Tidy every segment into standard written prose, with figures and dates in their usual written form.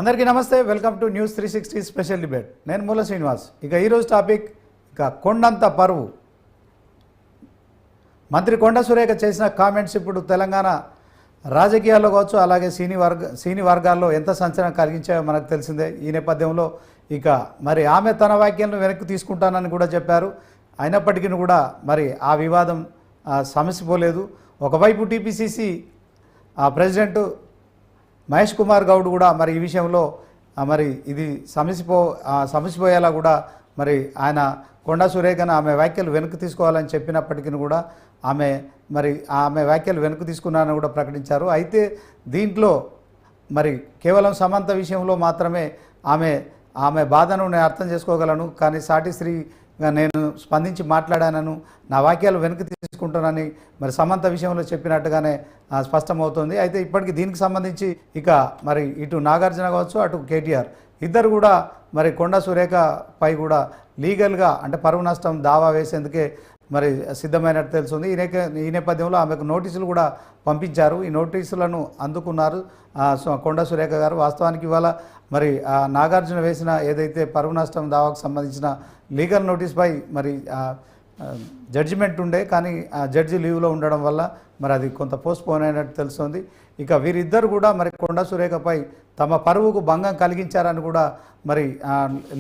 అందరికీ నమస్తే. Welcome to news 360 special debate. నేను మూల శ్రీనివాస్. ఇక ఈరోజు టాపిక్ కొండంత పరువు. మంత్రి కొండ సురేఖ చేసిన కామెంట్స్ ఇప్పుడు తెలంగాణ రాజకీయాల్లో కావచ్చు, అలాగే సినీ వర్గాల్లో ఎంత సంచలనం కలిగించాయో మనకు తెలిసిందే. ఈ నేపథ్యంలో ఇక మరి ఆమె తన వ్యాఖ్యలను వెనక్కి తీసుకుంటానని కూడా చెప్పారు. అయినప్పటికీ కూడా మరి ఆ వివాదం సమసిపోలేదు. ఒకవైపు టీపీసీసీ ప్రెసిడెంట్ మహేష్ కుమార్ గౌడ్ కూడా మరి ఈ విషయంలో మరి ఇది సమసిపోయేలా కూడా మరి ఆయన కొండా సురేఖను ఆమె వ్యాఖ్యలు వెనక్కి తీసుకోవాలని చెప్పినప్పటికీ కూడా ఆమె వ్యాఖ్యలు వెనక్కి తీసుకున్నారని కూడా ప్రకటించారు. అయితే దీంట్లో మరి కేవలం సమంత విషయంలో మాత్రమే ఆమె బాధను నేను అర్థం చేసుకోగలను, కానీ సాటిశ్రీగా నేను స్పందించి మాట్లాడానను, నా వాక్యాలు వెనక్కి తీసుకుంటానని మరి సమంత విషయంలో చెప్పినట్టుగానే స్పష్టమవుతుంది. అయితే ఇప్పటికీ దీనికి సంబంధించి ఇక మరి ఇటు నాగార్జున కావచ్చు, అటు కేటీఆర్ ఇద్దరు కూడా మరి కొండా సురేఖపై కూడా లీగల్గా అంటే పరువు నష్టం దావా వేసేందుకే మరి సిద్ధమైనట్టు తెలుస్తుంది. ఈ నేపథ్యంలో ఆమెకు నోటీసులు కూడా పంపించారు. ఈ నోటీసులను అందుకున్నారు కొండా సురేఖ గారు. వాస్తవానికి ఇవాళ మరి నాగార్జున వేసిన ఏదైతే పరువు నష్టం దావాకు సంబంధించిన లీగల్ నోటీస్పై మరి జడ్జిమెంట్ ఉండే, కానీ ఆ జడ్జి లీవ్లో ఉండడం వల్ల మరి అది కొంత పోస్ట్పోన్ అయినట్టు తెలుస్తుంది. ఇక వీరిద్దరు కూడా మరి కొండా సురేఖపై తమ పరువుకు భంగం కలిగించారని కూడా మరి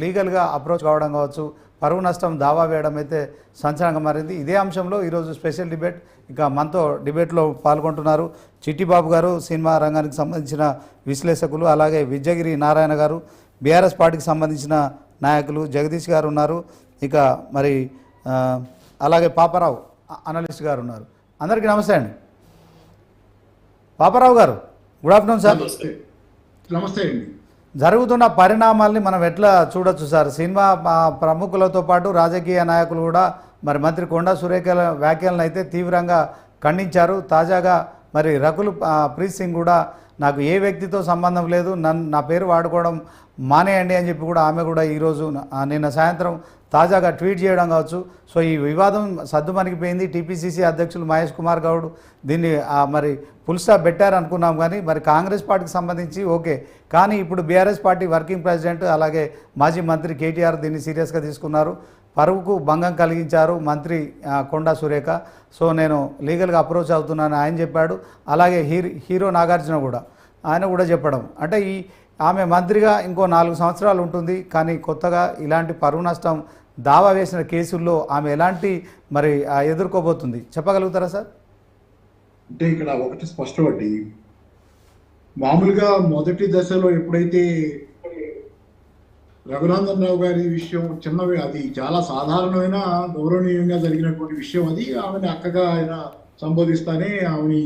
లీగల్గా అప్రోచ్ కావడం కావచ్చు, పరువు నష్టం దావా వేయడం అయితే సంచలనంగా మారింది. ఇదే అంశంలో ఈరోజు స్పెషల్ డిబేట్. ఇక మనతో డిబేట్లో పాల్గొంటున్నారు చిట్టిబాబు గారు, సినిమా రంగానికి సంబంధించిన విశ్లేషకులు, అలాగే విద్యగిరి నారాయణ గారు, బీఆర్ఎస్ పార్టీకి సంబంధించిన నాయకులు, జగదీష్ గారు ఉన్నారు, ఇక మరి అలాగే పాపారావు అనలిస్ట్ గారు ఉన్నారు. అందరికీ నమస్తే అండి. పాపారావు గారు, గుడ్ ఆఫ్టర్నూన్ సార్. నమస్తే అండి. జరుగుతున్న పరిణామాల్ని మనం ఎట్లా చూడొచ్చు సార్? సినిమా ప్రముఖులతో పాటు రాజకీయ నాయకులు కూడా మరి మంత్రి కొండా సురేఖ వ్యాఖ్యలను అయితే తీవ్రంగా ఖండించారు. తాజాగా మరి రకుల్ ప్రీత్ సింగ్ కూడా నాకు ఏ వ్యక్తితో సంబంధం లేదు, నా పేరు వాడుకోవడం మానేయండి అని చెప్పి కూడా ఆమె కూడా ఈరోజు నిన్న సాయంత్రం తాజాగా ట్వీట్ చేయడం కావచ్చు. సో ఈ వివాదం సద్దుమణిగిపోయింది. టీపీసీసీ అధ్యక్షులు మహేష్ కుమార్ గౌడ్ దీన్ని మరి ఫుల్ స్టాప్ పెట్టారనుకున్నాం, కానీ మరి కాంగ్రెస్ పార్టీకి సంబంధించి ఓకే, కానీ ఇప్పుడు బీఆర్ఎస్ పార్టీ వర్కింగ్ ప్రెసిడెంట్ అలాగే మాజీ మంత్రి కేటీఆర్ దీన్ని సీరియస్గా తీసుకున్నారు. పరువుకు భంగం కలిగించారు మంత్రి కొండా సురేఖ, సో నేను లీగల్గా అప్రోచ్ అవుతున్నాను ఆయన చెప్పాడు. అలాగే హీరో నాగార్జున కూడా ఆయన కూడా చెప్పడం అంటే ఆమె మంత్రిగా ఇంకో 4 సంవత్సరాలు ఉంటుంది, కానీ కొత్తగా ఇలాంటి పరువు నష్టం దావా వేసిన కేసుల్లో ఆమె ఎలాంటి మరి ఎదుర్కోబోతుంది చెప్పగలుగుతారా సార్? అంటే ఇక్కడ ఒకటి స్పష్టపడి, మామూలుగా మొదటి దశలో ఎప్పుడైతే రఘునందన్ రావు గారి విషయం చిన్నవి, అది చాలా సాధారణమైన గౌరవనీయంగా జరిగినటువంటి విషయం. అది ఆమెను అక్కగా ఆయన సంబోధిస్తానే ఆమెని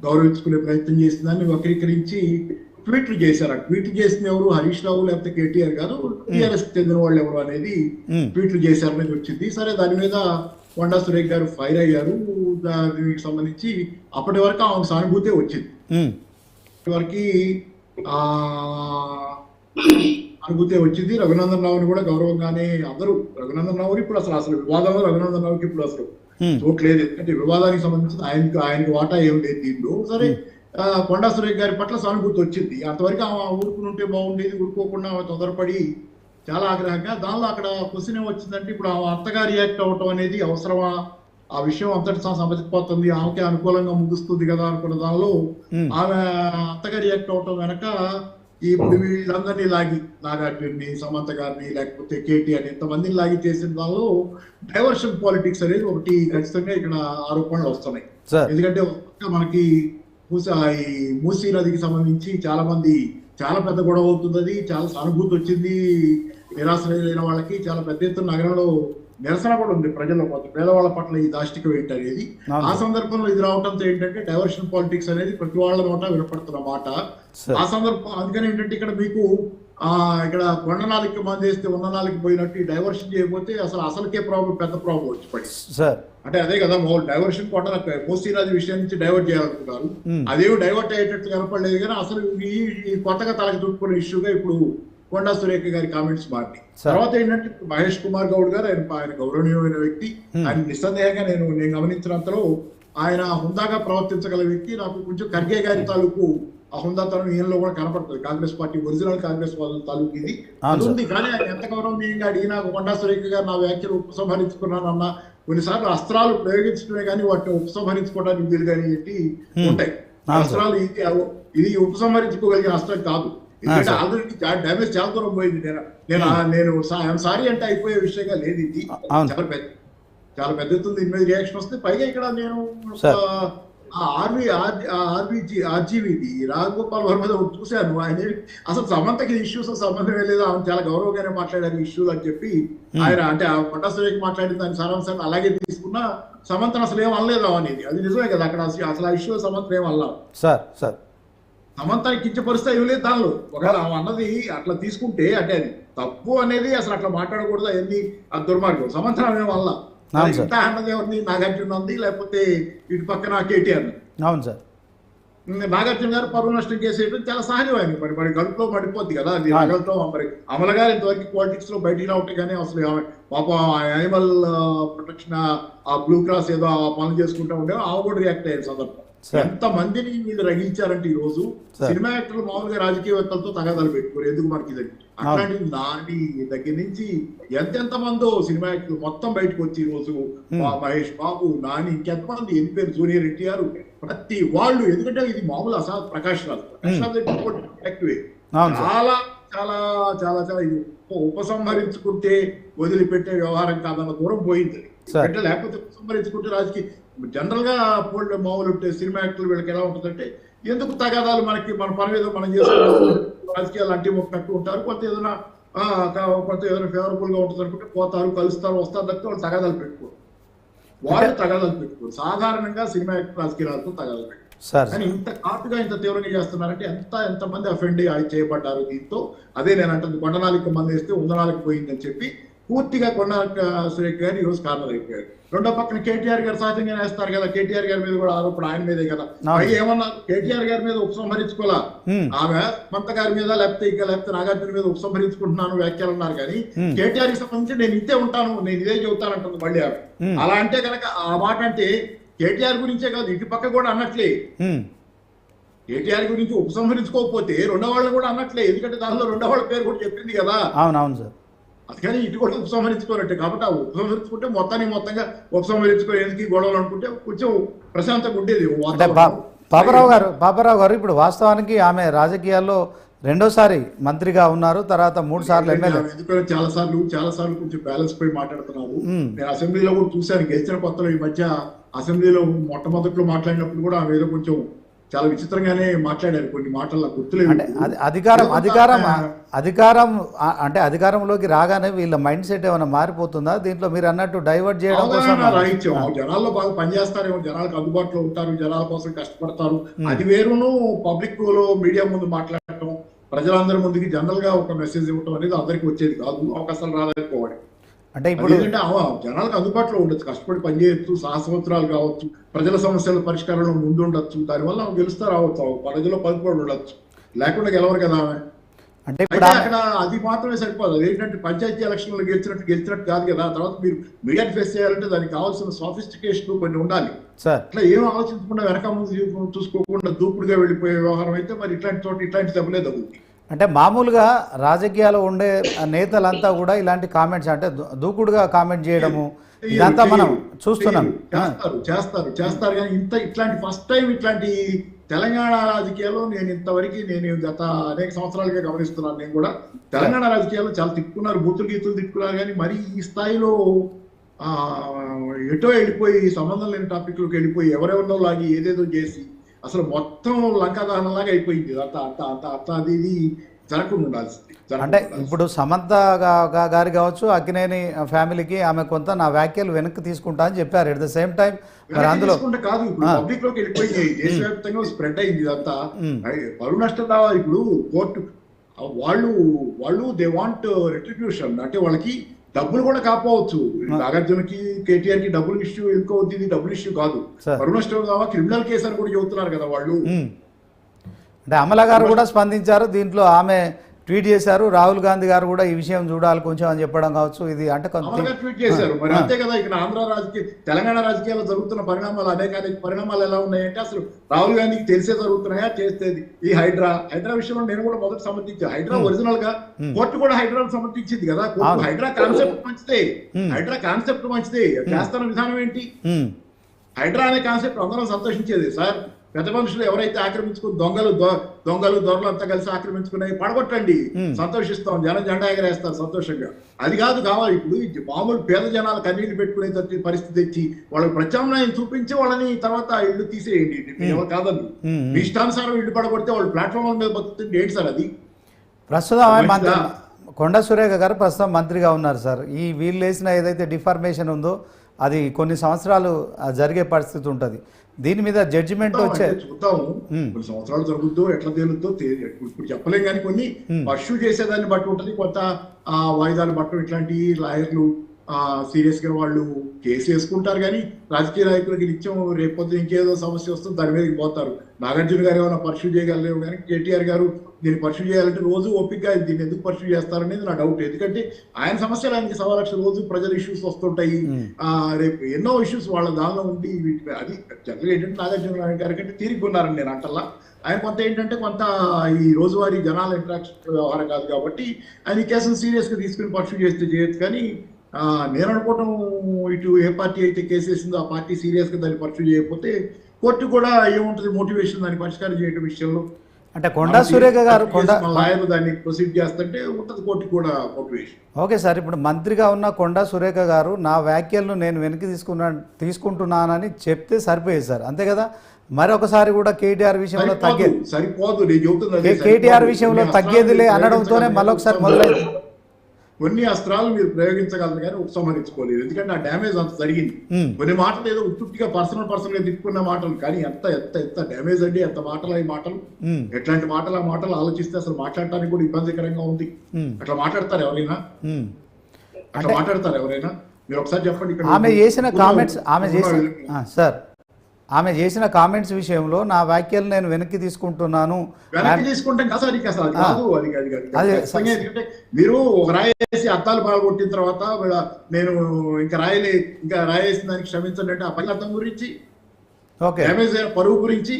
గౌరవించుకునే ప్రయత్నం చేసిందని వక్రీకరించి ట్వీట్లు చేశారు. ఆ ట్వీట్లు చేసిన ఎవరు? హరీష్ రావు లేకపోతే కేటీఆర్ కాదు, టీఆర్ఎస్ చెందిన వాళ్ళు ఎవరు అనేది ట్వీట్లు చేశారనేది వచ్చింది. సరే, దాని మీద కొండా సురేఖ గారు ఫైర్ అయ్యారు. దానికి సంబంధించి అప్పటి వరకు ఆమెకు సానుభూతే వచ్చింది. వరకు అనుభూతే వచ్చింది. రఘునందన్ రావుని కూడా గౌరవంగానే అందరూ రఘునందన్ రావుని ఇప్పుడు అసలు వివాదంలో రఘునందన్ రావుకి ఇప్పుడు అసలు చోట్లేదు. ఎందుకంటే వివాదానికి సంబంధించి ఆయనకి వాటా ఏం లేదు దీంట్లో. సరే, కొండా సురేఖ గారి పట్ల సానుభూతి వచ్చింది. అంతవరకు ఆమె ఊరుకుని ఉంటే బాగుండేది, ఊరుకోకుండా ఆమె తొందరపడి చాలా ఆగ్రహంగా దానిలో అక్కడ క్వశ్చన్ ఏమొచ్చిందంటే, ఇప్పుడు ఆమె అంతగా రియాక్ట్ అవ్వటం అనేది అవసరమా? ఆ విషయం అంతటి సమసిపోతుంది, ఆమెకి అనుకూలంగా ముగుస్తుంది కదా అనుకున్న దానిలో ఆమె అంతగా రియాక్ట్ అవటం వెనక ఇప్పుడు వీళ్ళందరినీ లాగి, నాగార్జుని, సమంత గారిని, లేకపోతే కేటీఆర్ ఇంతమందిని లాగి చేసిన దానిలో డైవర్షన్ పాలిటిక్స్ అనేది ఒకటి ఖచ్చితంగా ఇక్కడ ఆరోపణలు వస్తున్నాయి. ఎందుకంటే మనకి మూసీ నదికి సంబంధించి చాలా పెద్ద గొడవ అవుతుంది. అది చాలా సానుభూతి వచ్చింది. నిరాశ్రయులైన వాళ్ళకి చాలా పెద్ద ఎత్తున నగరంలో నిరసన కూడా ఉంది ప్రజల్లో, పేదవాళ్ళ పట్ల ఈ దాష్టికం ఏంటి అనేది. ఆ సందర్భంలో ఇది రావడంతో ఏంటంటే డైవర్షన్ పాలిటిక్స్ అనేది ప్రతి వాళ్ళ నోట వినపడుతున్న మాట. ఆ సందర్భం అందుకని ఏంటంటే ఇక్కడ మీకు ఇక్కడ కొండనాలకి మందేస్తే ఉన్ననాలకి పోయినట్టు ఈ డైవర్షన్ చేయకపోతే అసలుకే ప్రాబ్లం, పెద్ద ప్రాబ్లం వచ్చి పడి. అంటే అదే కదా డైవర్షన్ కొండ మూసీ నది విషయం నుంచి డైవర్ట్ చేయాలనుకుంటారు, అదేమి డైవర్ట్ అయ్యేటట్లు కనపడలేదు. కానీ అసలు ఈ కొత్తగా తలకి చుట్టుకునే ఇష్యూగా ఇప్పుడు కొండా సురేఖ గారి కామెంట్స్ మారినాయి. తర్వాత ఏంటంటే మహేష్ కుమార్ గౌడ్ గారు ఆయన గౌరవనీయమైన వ్యక్తి. ఆయన నిస్సందేహంగా నేను గమనించినంతలో ఆయన హుందాగా ప్రవర్తించగల వ్యక్తి. నాకు కొంచెం ఖర్గే గారి తాలూకు ఆ హుందాతనం ఈయనలో కూడా కనపడుతుంది. కాంగ్రెస్ పార్టీ ఒరిజినల్ కాంగ్రెస్ వాళ్ళ తాలూకు ఇది అది ఉంది. కానీ ఆయన ఎంత గౌరవనీయంగా అడిగినా కొండా సురేఖ గారు నా వ్యాఖ్యలు ఉపసంహరించుకున్నానన్న కొన్నిసార్లు అస్త్రాలు ప్రయోగించడమే కానీ వాటిని ఉపసంహరించుకోవడానికి వీలు కానీ ఏంటి ఉంటాయి. అస్త్రాలు ఇది ఉపసంహరించుకోగలిగిన అస్త్రం కాదు. ఎందుకంటే ఆల్రెడీ డ్యామేజ్ చాలా దూరం పోయింది. నేను సారీ అంటే అయిపోయే విషయంగా లేదు. ఇది చాలా పెద్ద ఎత్తున దీని మీద రియాక్షన్ వస్తే పైగా ఇక్కడ నేను ఆర్జీవీది రాజగోపాల్ వర్మ మీద చూశాను. ఆయన అసలు సమంతకి ఇష్యూస్ సంబంధమే లేదు, ఆమె చాలా గౌరవంగానే మాట్లాడారు ఇష్యూస్ అని చెప్పి ఆయన అంటే ఆ కొండా సురేఖ మాట్లాడిన దాని సారాంశాన్ని అలాగే తీసుకున్నా సమంతను అసలు ఏం అనలేదు అనేది. అది నిజమే కదా, అక్కడ అసలు ఆ ఇష్యూ సమంతను ఏం అన్నా సమంతాన్ని కించపరుస్తే ఇవ్వలేదు దానిలో. ఒకవేళ ఆమె అన్నది అట్లా తీసుకుంటే అంటే అది తప్పు అనేది అసలు అట్లా మాట్లాడకూడదు. అవన్నీ ఆ దుర్మార్గం. సమంతనం ఏం వల్ల ఇంత అన్నది ఎవరిని నాగార్జున ఉంది, లేకపోతే ఇటు పక్కన కేటీఆర్. అవును సార్, నాగార్జున గారు పరువు నష్టం చేసేయడం చాలా సహజం. ఆయన మరి గడుపులో పడిపోద్ది కదా అది నగలతో. మరి అమల గారు ఇంతవరకు పాలిటిక్స్ లో బయటికి రావట్టే కానీ అసలు పాపం యానిమల్ ప్రొటెక్షన్ ఆ బ్లూ క్రాస్ ఏదో ఆ పనులు చేసుకుంటూ ఉండే ఆమె కూడా రియాక్ట్ అయ్యారు సందర్భం. ఎంత మందిని వీళ్ళు రగిలించారంటే ఈ రోజు సినిమా యాక్టర్లు మామూలుగా రాజకీయవేత్తలతో తగాదాలు పెట్టుకోరు. ఎందుకు మనకి ఇది అట్లాంటి నాని దగ్గర నుంచి ఎంతెంత మందో సినిమా యాక్టర్లు మొత్తం బయటకు వచ్చి ఈ రోజు మహేష్ బాబు, నాని, ఇంకెంతమంది ఎన్ని పేరు, జూనియర్ ఎన్టీఆర్, ప్రతి వాళ్ళు. ఎందుకంటే ఇది మామూలు ప్రకాష్ రాజ్ యాక్టివే చాలా చాలా చాలా చాలా ఇది ఉపసంహరించుకుంటే వదిలిపెట్టే వ్యవహారం కాదన్న దూరం పోయింది. అంటే లేకపోతే ఉపసంహరించుకుంటే రాజకీయ జనరల్ గా మామూలు సినిమా యాక్టర్లు వీళ్ళకి ఎలా ఉంటుందంటే ఎందుకు తగాదాలు, మనకి మన పని ఏదో మనం చేసుకుంటాం, రాజకీయాలు అంటే మొక్కట్టు ఉంటారు. కొంత ఏదైనా ఫేవరబుల్ గా ఉంటుంది అనుకుంటే పోతారు, కలుస్తారు, వస్తారు తప్పితే వాళ్ళు తగాదాలు పెట్టుకోరు. వాళ్ళు తగాదాలు పెట్టుకోరు. సాధారణంగా సినిమా యాక్టర్ రాజకీయాలతో తగాదాలు పెట్టుకోరు. కానీ ఇంత ఘాటుగా ఇంత తీవ్రంగా చేస్తున్నారంటే ఎంతమంది అఫెండ్ చేయబడ్డారు దీంతో. అదే నేను అంటుంది కొండనాలికి మంది వేస్తే ఉందనాలికి పోయిందని చెప్పి పూర్తిగా కొండా సురేఖ గారు ఈ రోజు కారణం అయిపోయారు. రెండో పక్కన కేటీఆర్ గారు సహజంగా వేస్తారు కదా, కేటీఆర్ గారి మీద కూడా ఆరోపణ ఆయన మీదే కదా. ఏమన్నారు, కేటీఆర్ గారి మీద ఉపసంహరించుకోవాలా, ఆమె మంత గారి మీద లేకపోతే నాగార్జున మీద ఉపసంహరించుకుంటున్నాను వ్యాఖ్యలు అన్నారు. కానీ కేటీఆర్ కి సంబంధించి నేను ఇంతే ఉంటాను, నేను ఇదే చెబుతానంటుంది మళ్ళీ ఆమె. అలా అంటే కనుక ఆ మాట అంటే కేటీఆర్ గురించే కాదు ఇటు పక్క కూడా అన్నట్లే. కేటీఆర్ గురించి ఉపసంహరించుకోకపోతే రెండో వాళ్ళు కూడా అన్నట్లే. ఎందుకంటే దానిలో రెండో వాళ్ళ పేరు కూడా చెప్పింది కదా. అవునవును సార్. అందుకని ఇటు కూడా ఉపసంహరించుకోనట్టే. కాబట్టి ఆ ఉపసంహరించుకుంటే మొత్తంగా ఉపసంహరించుకో ఎందుకు గొడవలు అనుకుంటే కొంచెం ప్రశాంతంగా ఉండేది. పాపారావు గారు ఇప్పుడు వాస్తవానికి ఆమె రాజకీయాల్లో రెండోసారి మంత్రిగా ఉన్నారు, తర్వాత 3 సార్లు ఎమ్మెల్యే. ఎందుకంటే చాలా సార్లు కొంచెం బ్యాలెన్స్ పోయి మాట్లాడుతున్నారు. నేను అసెంబ్లీలో కూడా చూశాను. గెలిచిన కొత్తలో ఈ మధ్య అసెంబ్లీలో మొట్టమొదట్లో మాట్లాడినప్పుడు కూడా ఆమె ఏదో కొంచెం చాలా విచిత్రంగానే మాట్లాడారు. కొన్ని మాటల్లో గుర్తులేదు. అధికారం అంటే అధికారంలోకి రాగానే వీళ్ళ మైండ్ సెట్ ఏమైనా మారిపోతుందా దీంట్లో? మీరు అన్నట్టు డైవర్ట్ చేయడం కోసం రాయించాం. జనాల్లో బాగా పనిచేస్తారేమో, జనాలకు అందుబాటులో ఉంటారు, జనాల కోసం కష్టపడతారు. అది వేరును పబ్లిక్ లో మీడియా ముందు మాట్లాడటం, ప్రజలందరి ముందుకి జనరల్ గా ఒక మెసేజ్ ఇవ్వటం అనేది అందరికి వచ్చేది కాదు. అవకాశాలు రాలేకపోవాలి. అంటే ఇప్పుడు జనాలకు అందుబాటులో ఉండొచ్చు, కష్టపడి పనిచేయచ్చు, సంవత్సరాలు కావచ్చు, ప్రజల సమస్యల పరిష్కారంలో ముందు ఉండొచ్చు. దానివల్ల గెలుస్తా రావచ్చు, ప్రజల్లో పలుకుబడి ఉండొచ్చు. లేకుండా గెలవరు కదా ఆమె. అంటే అక్కడ అది మాత్రమే సరిపోదు. అదేంటంటే పంచాయతీ ఎలక్షన్లు గెలిచినట్టు కాదు కదా. తర్వాత మీరు మీడియాని ఫేస్ చేయాలంటే దానికి కావాల్సిన సాఫిస్టికేషన్ కొన్ని ఉండాలి. అట్లా ఏం ఆలోచించకుండా వెనక ముందు చూసుకోకుండా దూకుడుగా వెళ్ళిపోయే వ్యవహారం అయితే మరి ఇట్లాంటి చోట ఇట్లాంటి దెబ్బలే తగ్గుతుంది. అంటే మామూలుగా రాజకీయాల్లో ఉండే నేతలంతా కూడా ఇలాంటి కామెంట్స్ అంటే దూకుడుగా కామెంట్ చేయడము ఇదంతా మనం చూస్తున్నాం. చేస్తారు కానీ ఇట్లాంటి ఫస్ట్ టైం ఇట్లాంటి తెలంగాణ రాజకీయాల్లో నేను గత అనేక సంవత్సరాలుగా గమనిస్తున్నాను. నేను కూడా తెలంగాణ రాజకీయాల్లో చాలా తిట్టుకున్నారు, గీతులు తిట్టుకున్నారు. కానీ మరి ఈ స్థాయిలో ఎటో వెళ్ళిపోయి సంబంధం లేని టాపిక్లోకి వెళ్ళిపోయి ఎవరెవరినో లాగి ఏదేదో చేసి అసలు మొత్తం లంకాదహనంలాగా అయిపోయింది. అట్లా అది జరగకుండా ఉండాల్సింది. అంటే ఇప్పుడు సమంత గారి కావచ్చు, అక్కినేని ఫ్యామిలీకి ఆమె కొంత నా వ్యాఖ్యలు వెనక్కి తీసుకుంటా అని చెప్పారు. ఎట్ ద సేమ్ టైం అందులో కాదు, ఇప్పుడు పబ్లిక్ లోకి వెళ్ళిపోయింది, దేశవ్యాప్తంగా స్ప్రెడ్ అయింది ఇదంతా. పరువు నష్టం రావాలి. ఇప్పుడు కోర్టు వాళ్ళు దే వాంట్ రెట్రిబ్యూషన్. అంటే వాళ్ళకి డబ్బులు కూడా కాకపోవచ్చు. నాగార్జునకి కేటీఆర్ కి డబ్బులు ఇష్యూ ఎందుకో అవుతుంది, డబ్బులు ఇష్యూ కాదు, పరువు నష్టం కావా క్రిమినల్ కేసు అని కూడా చెబుతున్నారు కదా వాళ్ళు. అంటే అమల గారు కూడా స్పందించారు దీంట్లో. ఆమె ట్వీట్ చేశారు. రాహుల్ గాంధీ గారు కూడా ఈ విషయం చూడాలి కొంచెం అని చెప్పడం కావచ్చు. ఇది అంటే మామూలుగా ట్వీట్ చేశారు. మరి అంతే కదా, ఇక్కడ ఆంధ్ర రాజకీయ తెలంగాణ రాజకీయాల్లో జరుగుతున్న పరిణామాలు అనేక పరిణామాలు ఎలా ఉన్నాయంటే అసలు రాహుల్ గాంధీకి తెలిసే జరుగుతున్నాయా చేస్తేది. ఈ హైడ్రా విషయంలో నేను కూడా మొదటి సమర్థించాను. హైడ్రా ఒరిజినల్ గా కోర్టు కూడా హైడ్రాను సమర్థించింది కదా. కోర్టు హైడ్రా కాన్సెప్ట్ మంచిదే, హైడ్రా కాన్సెప్ట్ మంచిదే, చేస్తున్న విధానం ఏంటి? హైడ్రా అనే కాన్సెప్ట్ అందరం సంతోషించేది సార్. పెద్ద మనుషులు ఎవరైతే ఆక్రమించుకుని దొంగలు దొరలు అంతా కలిసి ఆక్రమించుకున్నాయి పడగొట్టండి, సంతోషిస్తాం, జెండా ఎగరేస్తారు సంతోషంగా. అది కావాలి. ఇప్పుడు మామూలు పేద జనాలు కన్నీళ్లు పెట్టుకునే పరిస్థితి తెచ్చి వాళ్ళకి ప్రత్యామ్నాయం చూపించి వాళ్ళని తర్వాత ఇల్లు తీసేయండి. ఎవరు కాదండి, మీ ఇష్టానుసారం ఇల్లు పడగొడితే వాళ్ళు ప్లాట్ఫామ్ మీద బతుకుతుంది ఏంటి సార్? అది ప్రస్తుతం కొండా సురేఖ గారు ప్రస్తుతం మంత్రిగా ఉన్నారు సార్. ఈ వీళ్ళు వేసిన ఏదైతే డిఫార్మేషన్ ఉందో అది కొన్ని సంవత్సరాలు జరిగే పరిస్థితి ఉంటుంది. దీని మీద జడ్జిమెంట్ వచ్చే చూద్దాము, కొన్ని సంవత్సరాలు జరుగుద్దో ఎట్లా తేలుద్దో ఇప్పుడు చెప్పలేం. కానీ కొన్ని పర్ష్యూ చేసేదాన్ని బట్టి ఉంటుంది, కొంత వాయిదాలు బట్టి ఇట్లాంటి లాయర్లు సీరియస్ గా వాళ్ళు కేసు వేసుకుంటారు. కానీ రాజకీయ నాయకులకి నిత్యం రేపొద్దు ఇంకేదో సమస్య వస్తుంది దాని మీదకి పోతారు. నాగార్జున గారు ఏమైనా పర్ష్యూ చేయగలలేవు, కానీ కేటీఆర్ గారు దీన్ని పర్ష్యూ చేయాలంటే రోజు ఓపికగా దీన్ని ఎందుకు పర్ష్యూ చేస్తారనేది నా డౌట్. ఎందుకంటే ఆయన సమస్యలు ఆయనకి 1,000,000 రోజు ప్రజల ఇష్యూస్ వస్తుంటాయి. రేపు ఎన్నో ఇష్యూస్ వాళ్ళ దానిలో ఉండి అది జనరల్గా ఏంటంటే నాగార్జున గారి కంటే తీరిగ్గా ఉన్నారని నేను అంటల్లా. ఆయన కొంత ఏంటంటే కొంత ఈ రోజువారీ జనాల ఇంటరాక్షన్ వ్యవహారం కాదు కాబట్టి ఆయన కేసును సీరియస్ గా తీసుకుని పర్ష్యూ చేస్తే చేయొచ్చు. కానీ నేను అనుకోవటం ఇటు ఏ పార్టీ అయితే కేసు వేసిందో ఆ పార్టీ సీరియస్ గా దాన్ని పర్ష్యూ చేయకపోతే కోర్టు కూడా ఏముంటుంది మోటివేషన్ దాన్ని పరిష్కారం చేయడం విషయంలో. అంటే కొండా సురేఖ గారు లాయర్లు దాన్ని ప్రొసీడ్ చేస్తుంటే ఉంటుంది కోర్టు కూడా మోటివేషన్. ఓకే సార్, ఇప్పుడు మంత్రిగా ఉన్న కొండా సురేఖ గారు నా వ్యాఖ్యలను నేను వెనక్కి తీసుకుంటున్నానని చెప్తే సరిపోయేది సార్, అంతే కదా? మరొకసారి కూడా కేటీఆర్ విషయంలో సరిపోదు. నేను చెబుతున్నది కేటీఆర్ విషయంలో తగ్గేదిలే అనడంతోనే మళ్ళొకసారి మొదలైంది. కొన్ని అస్త్రాలు మీరు ప్రయోగించగలరు కానీ ఉపసంహరించుకోలేదు, ఎందుకంటే ఆ డ్యామేజ్ అంత జరిగింది. కొన్ని మాటలు ఏదో ఉత్తుగా పర్సనల్ గా తిప్పుకున్న మాటలు, కానీ ఎంత డ్యామేజ్ అండి, ఎంత మాటలు ఈ మాటలు, ఎట్లాంటి మాటలు ఆ మాటలు ఆలోచిస్తే అసలు మాట్లాడటానికి కూడా ఇబ్బందికరంగా ఉంది. అట్లా మాట్లాడతారు ఎవరైనా? మీరు ఒకసారి చెప్పండి. ఆమె చేసిన కామెంట్స్ సార్, ఆమె చేసిన కామెంట్స్ విషయంలో నా వ్యాఖ్యలు నేను వెనక్కి తీసుకుంటున్నాను. మీరు ఒక రాయేసి అర్థాలు పాల్గొట్టిన తర్వాత నేను ఇంకా రాయేసిన దానికి క్షమించండి అంటే ఆ పని అర్థం గురించి, పరువు గురించి.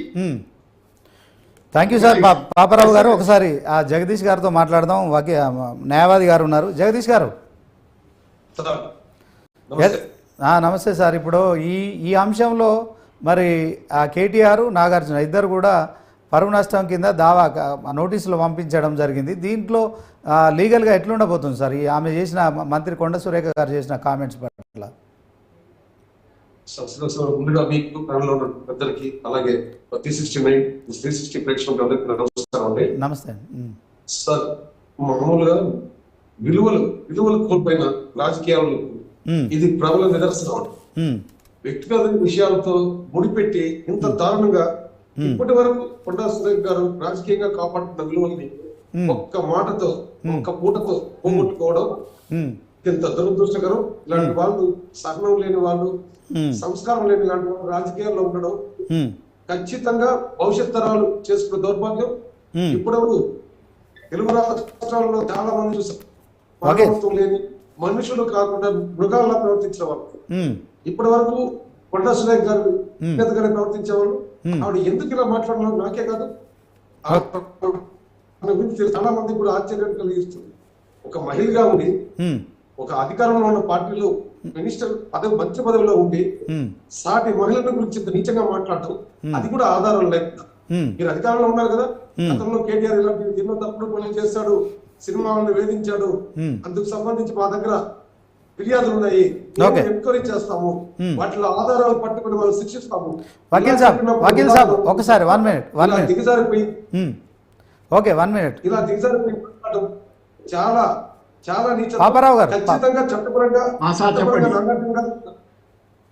Thank you sir. పాపారావు గారు ఒకసారి ఆ జగదీష్ గారితో మాట్లాడదాం. న్యాయవాది గారు ఉన్నారు. జగదీష్ గారు నమస్తే సార్. ఇప్పుడు ఈ అంశంలో మరి కేటీఆర్ నాగార్జున ఇద్దరు కూడా పరువు నష్టం కింద దావా నోటీసులు పంపించడం జరిగింది. దీంట్లో లీగల్గా ఎట్లుండబోతుంది సార్ ఈ ఆమె చేసిన మంత్రి కొండ సురేఖ గారు చేసిన కామెంట్స్ పట్ల? ముందుగా మీకు పెద్దలకి అలాగే 360 ప్రేక్షకులందరికీ నమస్కారం అండి. నమస్తే సార్. మామూలుగా విలువలు కోల్పోయిన రాజకీయాలు ఇది ప్రబల నిదర్శనం. వ్యక్తిగత విషయాలతో ముడిపెట్టి ఇంత దారుణంగా ఇప్పటి వరకు కొండా సురేఖ గారు రాజకీయంగా కాపాడుతున్న విలువల్ని ఒక్క మాటతో ఒక్క పూటతో పోగొట్టుకోవడం ఇంత దురదృష్టకరం. ఇలాంటి వాళ్ళు సహనం లేని వాళ్ళు, సంస్కారం లేని ఇలాంటి వాళ్ళు రాజకీయాల్లో ఉండడం ఖచ్చితంగా భవిష్యత్ తరాలు చేసుకునే దౌర్భాగ్యం. ఇప్పటివరకు తెలుగు రాష్ట్రాల్లో చాలా మంది చూసారు మానవత్వం లేని మనుషులు కాకుండా మృగాల్లా ప్రవర్తించిన వాళ్ళు. ఇప్పటి వరకు కొండా సురేఖ గారు పెద్దగానే ప్రవర్తించేవాళ్ళు. ఆవిడ ఎందుకు ఇలా మాట్లాడినా నాకే కాదు చాలా మంది కూడా ఆశ్చర్యం కలిగిస్తుంది. ఒక మహిళగా ఉండి ఒక అధికారంలో ఉన్న పార్టీలో మినిస్టర్ మంత్రి పదవిలో ఉండి సాటి మహిళల గురించి ఇంత నీచంగా మాట్లాడటం, అది కూడా ఆధారం లేకుండా. మీరు అధికారంలో ఉన్నారు కదా, గతంలో కేటీఆర్ ఇలాంటి ఎన్నో తప్పుడు పనులు చేశాడు, సినిమాలను వేధించాడు, అందుకు సంబంధించి మా దగ్గర ఫిర్యాదులు ఉన్నాయి, ఎంక్వైరీ చేస్తాము, వాటిలో ఆధారాలు పట్టుకుని మనం శిక్షిస్తాము. వకీల్ సాబ్ ఒకసారి 1 minute దిగజారిపోయి ఇలా దిగజారిపోయి చాలా చాలా పాపారావు గారు ఖచ్చితంగా చట్టపరంగా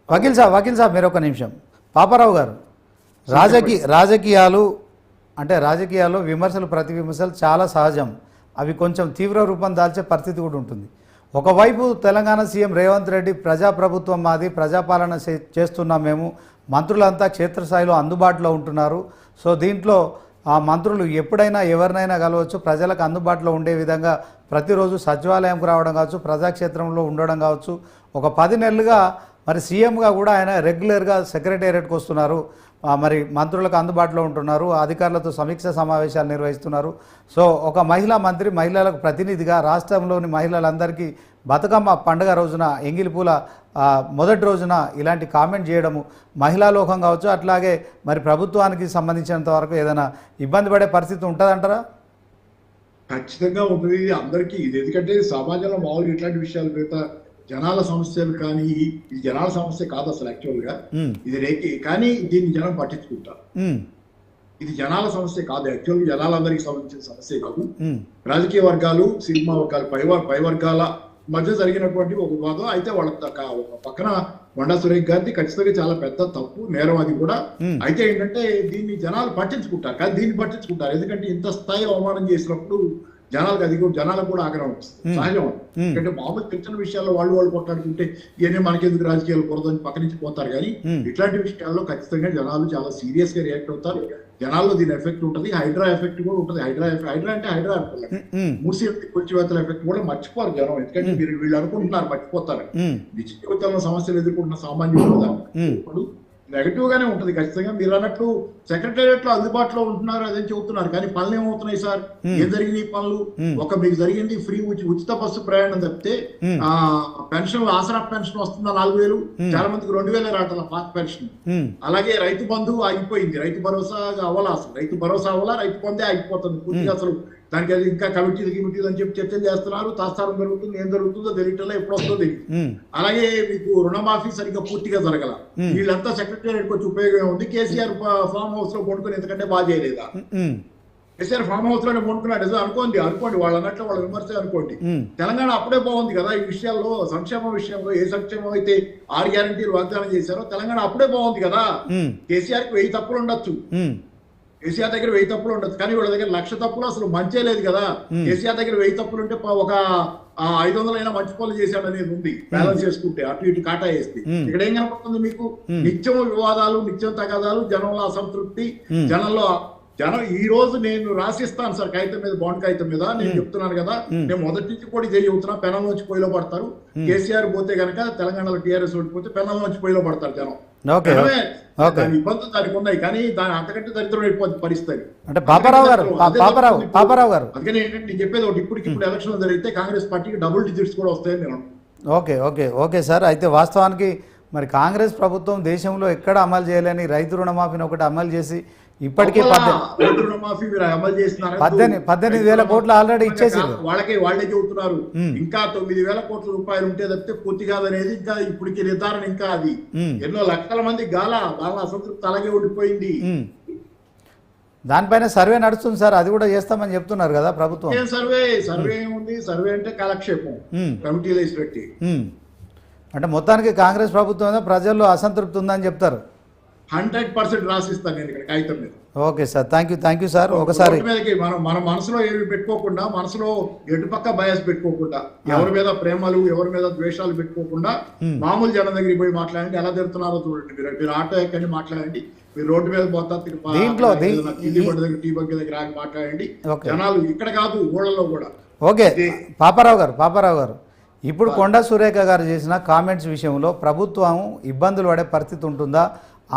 వకీల్ సాబ్ మీరు ఒక నిమిషం. పాపారావు గారు, రాజకీయాల్లో విమర్శలు ప్రతి విమర్శలు చాలా సహజం. అవి కొంచెం తీవ్ర రూపం దాల్చే పరిస్థితి కూడా ఉంటుంది. ఒకవైపు తెలంగాణ సీఎం రేవంత్ రెడ్డి ప్రజాప్రభుత్వం మాది, ప్రజాపాలన చేస్తున్నాం మేము, మంత్రులంతా క్షేత్రస్థాయిలో అందుబాటులో ఉంటున్నారు, సో దీంట్లో ఆ మంత్రులు ఎప్పుడైనా ఎవరినైనా కలవచ్చు, ప్రజలకు అందుబాటులో ఉండే విధంగా ప్రతిరోజు సచివాలయంకు రావడం కావచ్చు, ప్రజాక్షేత్రంలో ఉండడం కావచ్చు. ఒక 10 నెలలుగా మరి సీఎంగా కూడా ఆయన రెగ్యులర్గా సెక్రటేరియట్కి వస్తున్నారు, మరి మంత్రులకు అందుబాటులో ఉంటున్నారు, అధికారులతో సమీక్ష సమావేశాలు నిర్వహిస్తున్నారు. సో ఒక మహిళా మంత్రి మహిళలకు ప్రతినిధిగా రాష్ట్రంలోని మహిళలందరికీ బతుకమ్మ పండుగ రోజున ఎంగిలిపూల మొదటి రోజున ఇలాంటి కామెంట్ చేయడము మహిళా లోకం కావచ్చు, అట్లాగే మరి ప్రభుత్వానికి సంబంధించినంత వరకు ఏదైనా ఇబ్బంది పడే పరిస్థితి ఉంటుందంటారా? ఖచ్చితంగా ఉంటుంది. ఇది అందరికీ ఇది, ఎందుకంటే సమాజంలో మామూలుగా ఇట్లాంటి విషయాలు పెద్ద జనాల సమస్యలు కానీ ఇది జనాల సమస్య కాదు అసలు యాక్చువల్ గా. ఇది రేకి కానీ దీన్ని జనం పట్టించుకుంటారు. ఇది జనాల సమస్య కాదు, యాక్చువల్ జనాలందరికీ సంబంధించిన సమస్య కాదు. రాజకీయ వర్గాలు, సినిమా వర్గాలు, పై వర్గాల మధ్య జరిగినటువంటి ఒక వివాదం. అయితే వాళ్ళ పక్కన కొండా సురేఖ్ గారిది ఖచ్చితంగా చాలా పెద్ద తప్పు, నేరం అది కూడా. అయితే ఏంటంటే దీన్ని జనాలు పట్టించుకుంటారు, కానీ దీన్ని పట్టించుకుంటారు ఎందుకంటే ఇంత స్థాయి అవమానం చేసినప్పుడు జనాలకు కూడా ఆగ్రహం వస్తుంది, సహజం. ఎందుకంటే మామూలు చిన్న విషయాల్లో వాళ్ళు కొట్లాడుకుంటే ఇవన్నీ మనకెందుకు రాజకీయాలు కూడదని పక్క నుంచి పోతారు. కానీ ఇట్లాంటి విషయాల్లో ఖచ్చితంగా జనాలు చాలా సీరియస్ గా రియాక్ట్ అవుతారు. జనాల్లో దీని ఎఫెక్ట్ ఉంటుంది, హైడ్రా ఎఫెక్ట్ కూడా ఉంటుంది. హైడ్రా అంటే హైడ్రా అనుకోలేదు, మూసి కూల్చివేతల ఎఫెక్ట్ కూడా మర్చిపోరు జనం. ఎందుకంటే వీళ్ళు అనుకుంటున్నారు మర్చిపోతారు. నిత్య జీవితంలో సమస్యలు ఎదుర్కొంటున్న సామాన్యులు ఇప్పుడు నెగటివ్ గానే ఉంటుంది ఖచ్చితంగా. మీరు అన్నట్టు సెక్రటేరియట్ లో అందుబాటులో ఉంటున్నారు అదే చెబుతున్నారు, కానీ పనులు ఏమవుతున్నాయి సార్? ఏం జరిగినాయి పనులు? మీకు జరిగింది ఫ్రీ ఉచిత బస్సు ప్రయాణం తప్పితే పెన్షన్, ఆసరా పెన్షన్ వస్తుందా 4,000, చాలా మందికి 2,000 రావట్ల పాత పెన్షన్. అలాగే రైతు బంధు ఆగిపోయింది, రైతు భరోసా అవ్వాలా, అసలు రైతు భరోసా అవ్వాలా, రైతు బంధే ఆగిపోతుంది పూర్తిగా. అసలు దానికి అది ఇంకా కమిటీలు అని చెప్పి చర్చలు చేస్తున్నారు. తాత్సారం జరుగుతుంది, ఏం జరుగుతుందో తెలియటంలో ఎప్పుడు వస్తుందో తెలియదు. అలాగే మీకు రుణమాఫీ సరిగ్గా పూర్తిగా జరగల. వీళ్ళంతా సెక్రటేరియట్కి వచ్చి ఉపయోగం ఉంది. కేసీఆర్ ఫామ్ హౌస్ లో పండుకొని ఎందుకంటే బాగా చేయలేదా? కేసీఆర్ ఫామ్ హౌస్ లోనే పండుకున్నాడు అనుకోండి వాళ్ళు అన్నట్లు వాళ్ళ విమర్శ అనుకోండి. తెలంగాణ అప్పుడే బాగుంది కదా ఈ విషయాల్లో, సంక్షేమం విషయంలో. ఏ సంక్షేమం అయితే 6 గ్యారంటీలు వాగ్దానం చేశారో తెలంగాణ అప్పుడే బాగుంది కదా. కేసీఆర్ కి 1000 తప్పులు ఉండొచ్చు, కేసీఆర్ దగ్గర 1000 తప్పులు ఉండొచ్చు, కానీ వీళ్ళ దగ్గర 1,00,000 తప్పులు అసలు మంచే లేదు కదా. కేసీఆర్ దగ్గర 1000 తప్పులు ఉంటే ఒక 500 అయినా మంచి పనులు చేశాడు అనేది ఉంది, బ్యాలెన్స్ చేసుకుంటే అటు ఇటు కాటా వేస్తే. ఇక్కడ ఏం కనపడుతుంది మీకు? నిత్యం వివాదాలు, నిత్యం తగాదాలు, జనంలో అసంతృప్తి. జనం ఈ రోజు నేను రాసిస్తాను సార్ కాగితం మీద, బాండ్ కాగితం మీద నేను చెప్తున్నాను కదా, నేను మొదటి నుంచి కూడా ఇదే చెబుతున్నా. పెనం నుంచి పొయ్యిలో పడతారు. కేసీఆర్ పోతే గనక తెలంగాణలో టీఆర్ఎస్ ఓడిపోతే పెనం నుంచి పొయ్యిలో పడతారు జనం. దాని ఇబ్బందులు దానికి ఉన్నాయి, కానీ దాని అంతకంటే దరిద్రం అయిపోతుంది పరిస్థితి. అంటే పాపారావు గారు అందుకని ఏంటంటే నేను చెప్పేది ఒకటి, ఇప్పుడు ఎలక్షన్ జరిగితే కాంగ్రెస్ పార్టీకి డబుల్ డిజిట్స్ కూడా వస్తాయని నేను. Okay sir. అయితే వాస్తవానికి మరి కాంగ్రెస్ ప్రభుత్వం దేశంలో ఎక్కడ అమలు చేయలేని రైతు రుణమాఫీని ఒకటి అమలు చేసి ఇప్పటికే 18,000 కోట్లు ఆల్రెడీ ఇచ్చేసారు. వాళ్ళే చెబుతున్నారు ఇంకా 9,000 కోట్ల రూపాయలు ఉంటే తప్పితే పూర్తి కాదనేది. ఇంకా ఇప్పటికి నిర్ధారణ ఇంకా అది ఎన్నో లక్షల మంది వాళ్ళ అసంతృప్తి అలాగే ఉండిపోయింది. దానిపైన సర్వే నడుస్తుంది సార్, అది కూడా చేస్తామని చెప్తున్నారు కదా ప్రభుత్వం. సర్వే ఏముంది? సర్వే అంటే కాలక్షేపం, కమిటీలు వేసి పెట్టి. అంటే మొత్తానికి కాంగ్రెస్ ప్రభుత్వం ప్రజల్లో అసంతృప్తి ఉందని చెప్తారు. 100% రాసిస్తాను నేను ఇక్కడ కాగితం మీద. Okay sir, thank you sir. ఒకసారి మన మనసులో ఏమి పెట్టుకోకుండా, మనసులో ఎటుపక్క బయాస్ పెట్టుకోకుండా, ఎవరి మీద ప్రేమలు, ఎవరి మీద ద్వేషాలు పెట్టుకోకుండా మామూలు జనం దగ్గరికి పోయి మాట్లాడండి. ఎలా తిరుగుతున్నారో చూడండి. మీరు ఆటో ఎక్కడి మాట్లాడండి, మీరు రోడ్డు మీద పోతా టీ బంక్ దగ్గర మాట్లాడండి. జనాలు ఇక్కడ కాదు ఊళ్ళలో కూడా. ఓకే పాపారావు గారు ఇప్పుడు కొండా సురేఖ గారు చేసిన కామెంట్స్ విషయంలో ప్రభుత్వం ఇబ్బందులు పడే పరిస్థితి ఉంటుందా?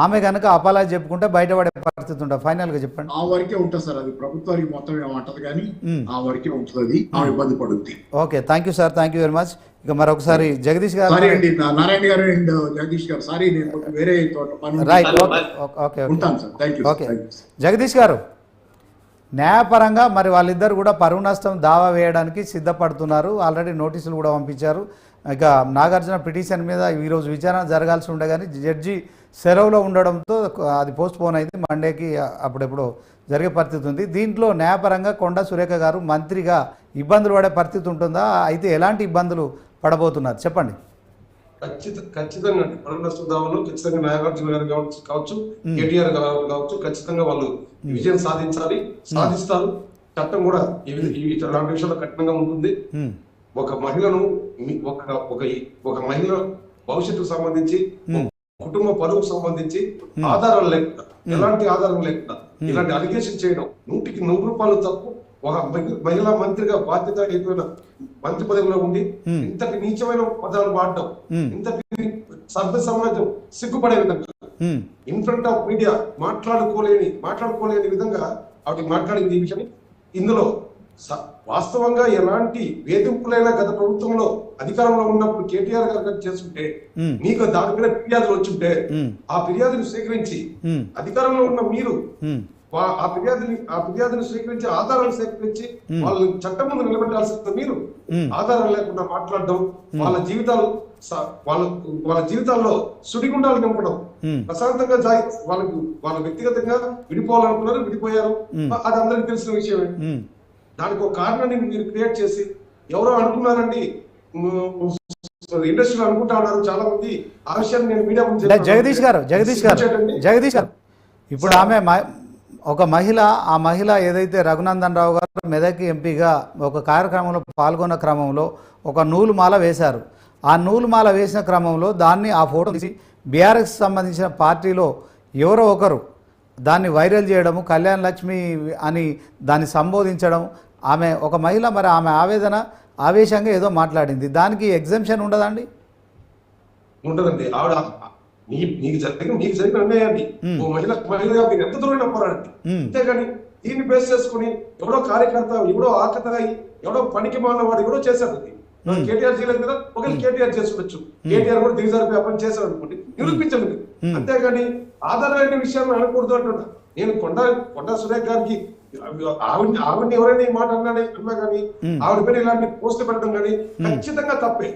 ఆమె కనుక అపాలా చెప్పుకుంటే బయటపడే పరిస్థితి ఉంటుందా? ఫైనల్ గా చెప్పండి. ఆ వరకే ఉంటుంది సార్, అది ప్రభుత్వానికి మొత్తం ఏమంటది కానీ ఆ వరకే ఉంటుంది, ఆ ఇబ్బంది పడుద్ది. Okay, thank you sir, thank you very much. ఇక మరొకసారి జగదీష్ గారు. నారాయణ గారు అండ్ జగదీష్ గారు, సారీ నేను వేరే రైట్. ఓకే ఉంటాను sir, thank you. Okay Jagadish గారు, న్యాయపరంగా మరి వాళ్ళిద్దరు కూడా పరువు నష్టం దావా వేయడానికి సిద్ధపడుతున్నారు. ఆల్రెడీ నోటీసులు కూడా పంపించారు. ఇక నాగార్జున పిటిషన్ మీద ఈరోజు విచారణ జరగాల్సి ఉండే కానీ జడ్జి సెలవులో ఉండడంతో అది పోస్ట్ పోన్ అయింది. మండేకి అప్పుడెప్పుడు జరిగే పరిస్థితి ఉంది. దీంట్లో న్యాయపరంగా కొండా సురేఖ గారు మంత్రిగా ఇబ్బందులు పడే పరిస్థితి ఉంటుందా? అయితే ఎలాంటి ఇబ్బందులు పడబోతున్నారు చెప్పండి. ఖచ్చితంగా పరువు నష్టం దావాలో ఖచ్చితంగా నాగార్జున గారు కావచ్చు, కేటీఆర్ గారు కావచ్చు, ఖచ్చితంగా వాళ్ళు విజయం సాధిస్తారు. చట్టం కూడా ఇలాంటి విషయంలో కఠినంగా ఉంటుంది. ఒక మహిళను ఒక మహిళ భవిష్యత్తుకు సంబంధించి కుటుంబ పరువుకు సంబంధించి ఆధారాలు లేకుండా, ఎలాంటి ఆధారం లేకుండా ఇలాంటి అలిగేషన్ చేయడం 100కి 100 రూపాయలు తప్పు. ఒక మహిళా మంత్రిగా బాధ్యత అయిపోయిన మంత్రి పదవిలో ఉండి ఇంతటి నీచమైన పదాలు వాడడం, ఇంతటి సభ్య సమాజం సిగ్గుపడే విధంగా ఇన్ ఫ్రంట్ ఆఫ్ మీడియా మాట్లాడుకోలేని విధంగా ఆవిడ మాట్లాడింది ఈ విషయం. ఇందులో వాస్తవంగా ఎలాంటి వేధింపులైనా గత ప్రభుత్వంలో అధికారంలో ఉన్నప్పుడు కేటీఆర్ గారు చేస్తుంటే మీకు దాని మీద ఫిర్యాదులు వచ్చుంటే ఆ ఫిర్యాదును స్వీకరించి అధికారంలో ఉన్న మీరు ఆ ఫిర్యాదును స్వీకరించి ఆధారాలు సేకరించి వాళ్ళని చట్టం ముందు నిలబెట్టాల్సిన మీరు ఆధారాలు లేకుండా మాట్లాడడం, వాళ్ళ జీవితాల్లో సుడిగుండాలు నింపడం, ప్రశాంతంగా వాళ్ళ వ్యక్తిగతంగా విడిపోవాలనుకున్నారు, విడిపోయారు, అది అందరికి తెలిసిన విషయమే. దానికి ఒక కారణాన్ని మీరు క్రియేట్ చేసి ఎవరో అనుకున్నారండి, ఇండస్ట్రీలో అనుకుంటా ఉన్నారు చాలా మంది. ఆ విషయాన్ని నేను మీడియా ముందు జగదీష్ గారు ఇప్పుడు ఆమె ఒక మహిళ, ఆ మహిళ ఏదైతే రఘునందన్ రావు గారు మెదక్ ఎంపీగా ఒక కార్యక్రమంలో పాల్గొన్న క్రమంలో ఒక నూలుమాల వేశారు. ఆ నూలుమాల వేసిన క్రమంలో దాన్ని ఆ ఫోటో తీసి బీఆర్ఎస్ సంబంధించిన పార్టీలో ఎవరో ఒకరు దాన్ని వైరల్ చేయడము, కళ్యాణ్ లక్ష్మి అని దాన్ని సంబోధించడం. ఆమె ఒక మహిళ, మరి ఆమె ఆవేశంగా ఏదో మాట్లాడింది, దానికి ఎగ్జంప్షన్ ఉండదండి? ఉండదండి. ఆవిడ మీకు జరిగిన అన్యాయాన్ని మహిళగా మీరు ఎంత దూరం పోరాడండి. అంతేగాని దీన్ని బేస్ చేసుకుని ఎవడో కార్యకర్త, ఎవడో ఆకతాయి, ఎవడో పనికి మాలిన వాడు ఎవడో చేశారు. కేటీఆర్ చేయలేదు కదా, ఒకరికి కేటీఆర్ చేసుకుంటచ్చు, కేటీఆర్ కూడా దిగజారి వ్యాపారం చేశారు అనుకోండి, నిరూపించండి. అంతేగాని ఆధారమైన విషయాన్ని అనకూడదు అంటున్నా. నేను కొండా సురేఖ గారికి ఆవిడ్ని ఎవరైనా ఈ మాట అన్నా కానీ ఆవిడ పైన ఇలాంటి పోస్టులు పెట్టడం కానీ ఖచ్చితంగా తప్పే.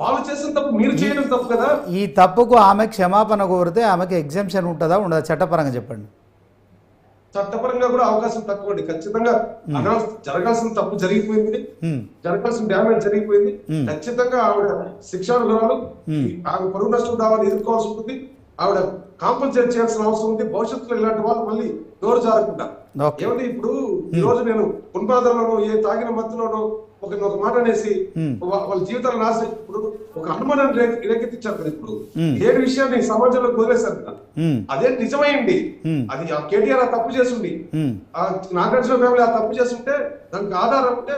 వాళ్ళు చేసిన తప్పు మీరు చేయడం తప్పు కదా. ఈ తప్పుకు ఆమె క్షమాపణ కోరితే ఆమెకి ఎగ్జంప్షన్ ఉంటుందా ఉండదా చట్టపరంగా చెప్పండి? చట్టపరంగా కూడా అవకాశం తక్కువ అండి. ఖచ్చితంగా జరగాల్సిన తప్పు జరిగిపోయింది, జరగాల్సిన డ్యామేజ్ జరిగిపోయింది. ఖచ్చితంగా ఆవిడ శిక్షానుభవాలు, ఆమె పరువు నష్టం దావాన్ని ఎదుర్కోవాల్సి ఉంటుంది. ఆవిడ కాంపన్సేట్ చేయాల్సిన అవసరం ఉంది. భవిష్యత్తులో ఇలాంటి వాళ్ళు మళ్ళీ నోరు జారకుండా. ఏమంటే ఇప్పుడు ఈ రోజు నేను పున్పాదలోనో తాగిన మత్తులోనో ఒక మాట అనేసి వాళ్ళ జీవితాలు నాశనం, ఇప్పుడు ఒక అనుమానాన్ని రేకెత్తించారు కదా. ఇప్పుడు ఏడు విషయాన్ని సమాజంలో వదిలేశారు కదా, అదే నిజమైంది. అది కేటీఆర్ ఆ తప్పు చేసింది, నాగార్జున ఫ్యామిలీ ఆ తప్పు చేస్తుంటే దానికి ఆధారం ఉంటే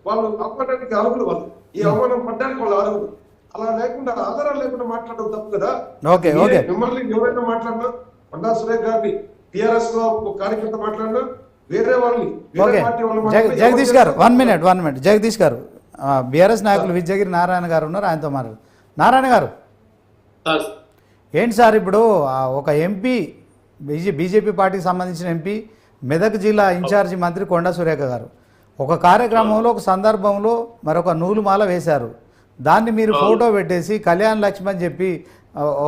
వాళ్ళు అవ్వడానికి అర్హులు. వాళ్ళు ఈ అవమానం పడ్డానికి వాళ్ళు అర్హులు. అలా లేకుండా ఆధారాలు లేకుండా మాట్లాడడం తప్పు కదా. మిమ్మల్ని ఎవరైనా మాట్లాడినా, కొండా సురేఖ గారిని టిఆర్ఎస్ లో కార్యకర్త మాట్లాడినా, వేరే వాళ్ళని జగదీష్ గారు 1 మినిట్ జగదీష్ గారు, బీఆర్ఎస్ నాయకులు విద్యగిరి నారాయణ గారు ఉన్నారు, ఆయనతో మాట్లాడు. నారాయణ గారు ఏంటి సార్, ఇప్పుడు ఒక ఎంపీ, బీజేపీ పార్టీకి సంబంధించిన ఎంపీ, మెదక్ జిల్లా ఇన్ఛార్జి మంత్రి కొండా సురేఖ గారు ఒక కార్యక్రమంలో, ఒక సందర్భంలో మరొక నూలుమాల వేశారు. దాన్ని మీరు ఫోటో పెట్టేసి కళ్యాణ్ లక్ష్మి అని చెప్పి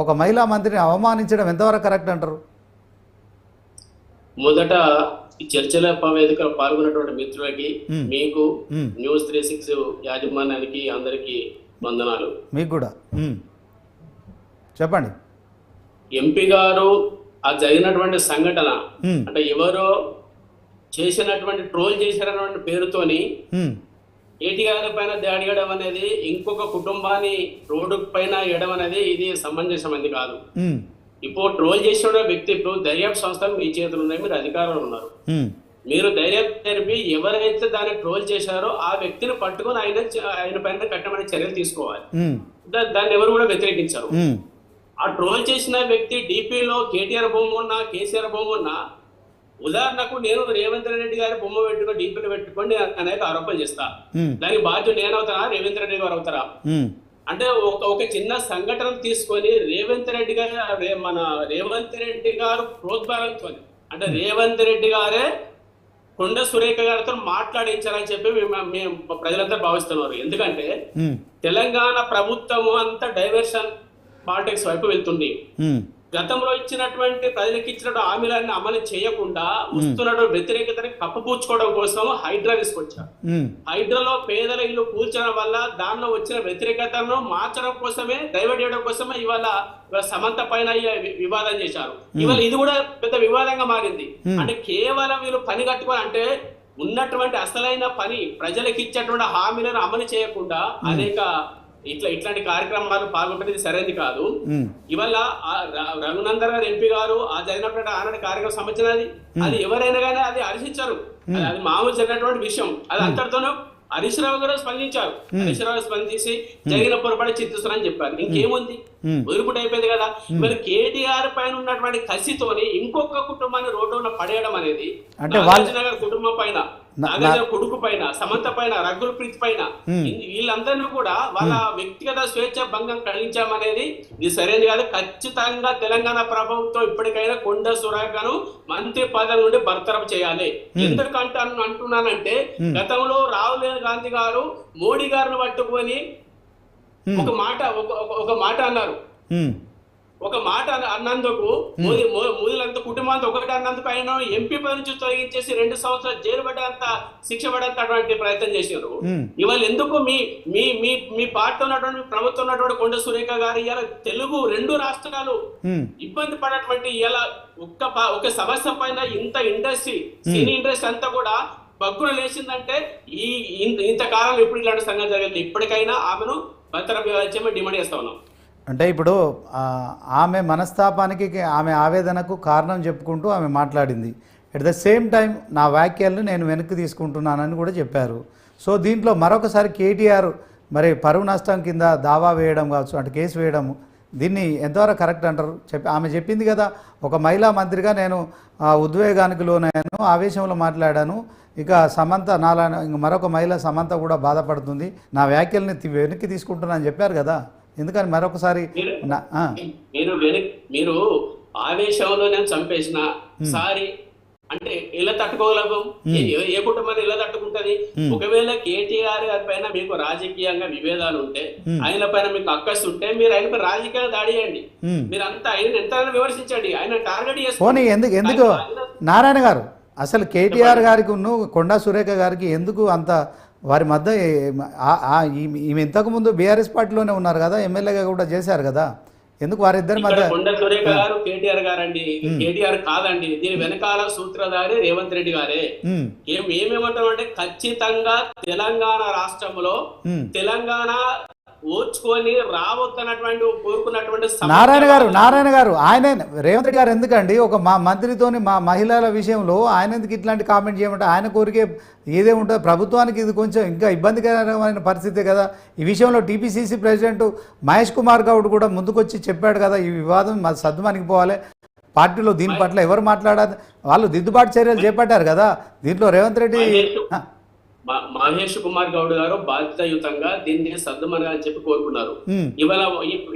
ఒక మహిళా మంత్రిని అవమానించడం ఎంతవరకు కరెక్ట్ అంటారు? మొదట ఈ చర్చల వేదికలో పాల్గొన్నటువంటి మిత్రులకి, మీకు న్యూస్ 36 యాజమాన్యానికి అందరికి వందనాలు. మీకు కూడా చెప్పండి. ఎంపీ గారు ఆ జరిగినటువంటి సంఘటన అంటే ఎవరో చేసినటువంటి ట్రోల్ చేసినటువంటి పేరుతోని కేటీఆర్ పైన దాడి చేయడం అనేది, ఇంకొక కుటుంబాన్ని రోడ్డు పైన వేయడం అనేది ఇది సమంజసమైంది కాదు. ఇప్పుడు ట్రోల్ చేసిన వ్యక్తి, ఇప్పుడు దర్యాప్తు సంస్థలు మీ చేతులు ఉన్నాయి, మీరు అధికారంలో ఉన్నారు, మీరు దర్యాప్తు జరిపి ఎవరైతే దాన్ని ట్రోల్ చేశారో ఆ వ్యక్తిని పట్టుకొని ఆయన పైన కఠినమైన చర్యలు తీసుకోవాలి. దాన్ని ఎవరు కూడా వ్యతిరేకించారు. ఆ ట్రోల్ చేసిన వ్యక్తి డీపీలో కేటీఆర్ బొమ్మ ఉన్నా, కేసీఆర్ బొమ్మ ఉన్నా, ఉదాహరణకు నేను రేవంత్ రెడ్డి గారి బొమ్మ పెట్టుకొని డీపీలో పెట్టుకొని అనేక ఆరోపణలు చేస్తా, దానికి బాధ్యుడు నేను అవుతారా, రేవంత్ రెడ్డి గారు అవుతారా? అంటే ఒక చిన్న సంఘటన తీసుకొని రేవంత్ రెడ్డి గారు ప్రోత్సాహంతో, అంటే రేవంత్ రెడ్డి గారే కొండ సురేఖ గారితో మాట్లాడించారని చెప్పి మేము ప్రజలంతా భావిస్తున్నారు. ఎందుకంటే తెలంగాణ ప్రభుత్వము అంతా డైవర్షన్ పాలిటిక్స్ వైపు వెళ్తుంది. గతంలో ఇచ్చినటువంటి ప్రజలకు ఇచ్చినటువంటి హామీలన్నీ అమలు చేయకుండా వస్తున్నటువంటి వ్యతిరేకతని కప్పపూచుకోవడం కోసం హైడ్రా తీసుకొచ్చారు. హైడ్రాలో పేదల ఇల్లు కూల్చడం వల్ల దానిలో వచ్చిన వ్యతిరేకతను మార్చడం కోసమే, డైవర్ట్ చేయడం కోసమే ఇవాళ సమంత పైన వివాదం చేశారు. ఇవాళ ఇది కూడా పెద్ద వివాదంగా మారింది. అంటే కేవలం వీళ్ళు పని కట్టుకోవాలి, అంటే ఉన్నటువంటి అసలైన పని ప్రజలకు ఇచ్చేటువంటి హామీలను అమలు చేయకుండా అనేక ఇట్లాంటి కార్యక్రమాలు పాల్గొంటే సరైనది కాదు. ఇవాళ రఘునందన్ గారు ఎంపీ గారు ఆ జరిగినటువంటి ఆనాటి కార్యక్రమం సంబంధించినది అది ఎవరైనా కానీ అది హర్షించారు. అది మామూలు జరిగినటువంటి విషయం. అది అంతటితోనూ హరీష్ రావు గారు స్పందించారు. హరీష్ రావు స్పందించి జరిగిన పొరపాటు చింతిస్తున్నారని చెప్పారు. ఇంకేముంది, వదులుకుంటూ అయిపోయింది కదా. మరి కేటీఆర్ పైన ఉన్నటువంటి కసితోని ఇంకొక కుటుంబాన్ని రోడ్డున పడేయడం అనేది నాగార్జున గారి కుటుంబం పైన, నాగార్జున కొడుకు పైన, సమంత పైన, రఘుల్ ప్రీత్ పైన వీళ్ళందరినీ కూడా వాళ్ళ వ్యక్తిగత స్వేచ్ఛ భంగం కలిగించామనేది ఇది సరైనది కాదు. ఖచ్చితంగా తెలంగాణ ప్రభుత్వం ఇప్పటికైనా కొండ సురేఖను మంత్రి పదవి నుండి బర్తరఫ్ చేయాలి. ఎందుకంటే అంటున్నానంటే గతంలో రాహుల్ గాంధీ గారు మోడీ గారిని పట్టుకొని ఒక మాట అన్నారు. ఒక మాట అన్నందుకు మోదీలంతా కుటుంబాంతో ఒకటి అన్నందుకు ఆయన ఎంపీ పదవి నుంచి తొలగించేసి 2 సంవత్సరాలు జైలు పడేంత శిక్ష పడేంత ప్రయత్నం చేశారు. ఇవాళ ఎందుకు మీ పార్టీ ఉన్నటువంటి ప్రభుత్వం ఉన్నటువంటి కొండ సురేఖ గారు ఇలా తెలుగు 2 రాష్ట్రాలు ఇబ్బంది పడేటువంటి ఇలా ఒక సమస్య పైన ఇంత ఇండస్ట్రీ సినీ ఇండస్ట్రీ అంతా కూడా బగ్గున లేచిందంటే ఇంతకాలం ఎప్పుడు ఇలాంటి సంఘటన జరిగింది. ఇప్పటికైనా ఆమెను బర్తరఫ్ చేయమని డిమాండ్ చేస్తా ఉన్నాం. అంటే ఇప్పుడు ఆమె మనస్తాపానికి, ఆమె ఆవేదనకు కారణం చెప్పుకుంటూ ఆమె మాట్లాడింది. ఎట్ ద సేమ్ టైం నా వ్యాఖ్యలను నేను వెనక్కి తీసుకుంటున్నానని కూడా చెప్పారు. సో దీంట్లో మరొకసారి కేటీఆర్ మరి పరువు నష్టం కింద దావా వేయడం కావచ్చు, అంటే కేసు వేయడం, దీన్ని ఎంతవరకు కరెక్ట్ అంటారు? ఆమె చెప్పింది కదా, ఒక మహిళా మంత్రిగా నేను ఉద్వేగానికి లోనయ్యాను, ఆవేశంలో మాట్లాడాను, ఇక సమంత ఇంక మరొక మహిళ సమంత కూడా బాధపడుతుంది, నా వ్యాఖ్యల్ని వెనక్కి తీసుకుంటున్నా అని చెప్పారు కదా. ఎందుకని మరొకసారి మీరు ఆవేశంలో నేను చంపేసిన సారీ అంటే ఎలా తట్టుకోగలం? ఏ కుటుంబాన్ని ఎలా తట్టుకుంటది? ఒకవేళ కేటీఆర్ గారి పైన మీకు రాజకీయంగా విభేదాలు ఉంటే, ఆయన పైన మీకు అక్కసు ఉంటే మీరు ఆయన పైన రాజకీయంగా దాడి చేయండి. మీరు అంతా ఆయన ఎంత విమర్శించండి, ఆయన టార్గెట్ చేసుకోండి. ఎందుకు నారాయణ గారు అసలు కేటీఆర్ గారికి కొండా సురేఖ గారికి ఎందుకు అంత వారి మధ్య ఈమె ఇంతకు ముందు బీఆర్ఎస్ పార్టీలోనే ఉన్నారు కదా, ఎమ్మెల్యేగా కూడా చేశారు కదా, ఎందుకు వారిద్దరి మధ్య? కొండ సురేఖ గారు కేటీఆర్ గారండి, కేటీఆర్ కాదండి. దీని వెనకాల సూత్రధారి రేవంత్ రెడ్డి గారే. ఏమేమంటాం అంటే ఖచ్చితంగా తెలంగాణ రాష్ట్రంలో తెలంగాణ ఓర్చుకొని రావద్దన్నటువంటి కోరుకున్నటువంటి నారాయణ గారు ఆయన రేవంత్ రెడ్డి గారు ఎందుకండి ఒక మంత్రితోని మహిళల విషయంలో ఆయన ఎందుకు ఇట్లాంటి కామెంట్ చేయమంటే? ఆయన కోరికే ఏదే ఉంటుంది, ప్రభుత్వానికి ఇది కొంచెం ఇంకా ఇబ్బందికరమైన పరిస్థితే కదా. ఈ విషయంలో టీపీసీసీ ప్రెసిడెంట్ మహేష్ కుమార్ గౌడ్ కూడా ముందుకొచ్చి చెప్పాడు కదా, ఈ వివాదం సద్దుమణిగిపోవాలి, పార్టీలో దీని పట్ల ఎవరు మాట్లాడాలి, వాళ్ళు దిద్దుబాటు చర్యలు చేపట్టారు కదా. దీంట్లో రేవంత్ రెడ్డి మహేష్ కుమార్ గౌడ్ గారు బాధ్యతాయుతంగా దీన్ని సర్దుమని చెప్పి కోరుకున్నారు. ఇవాళ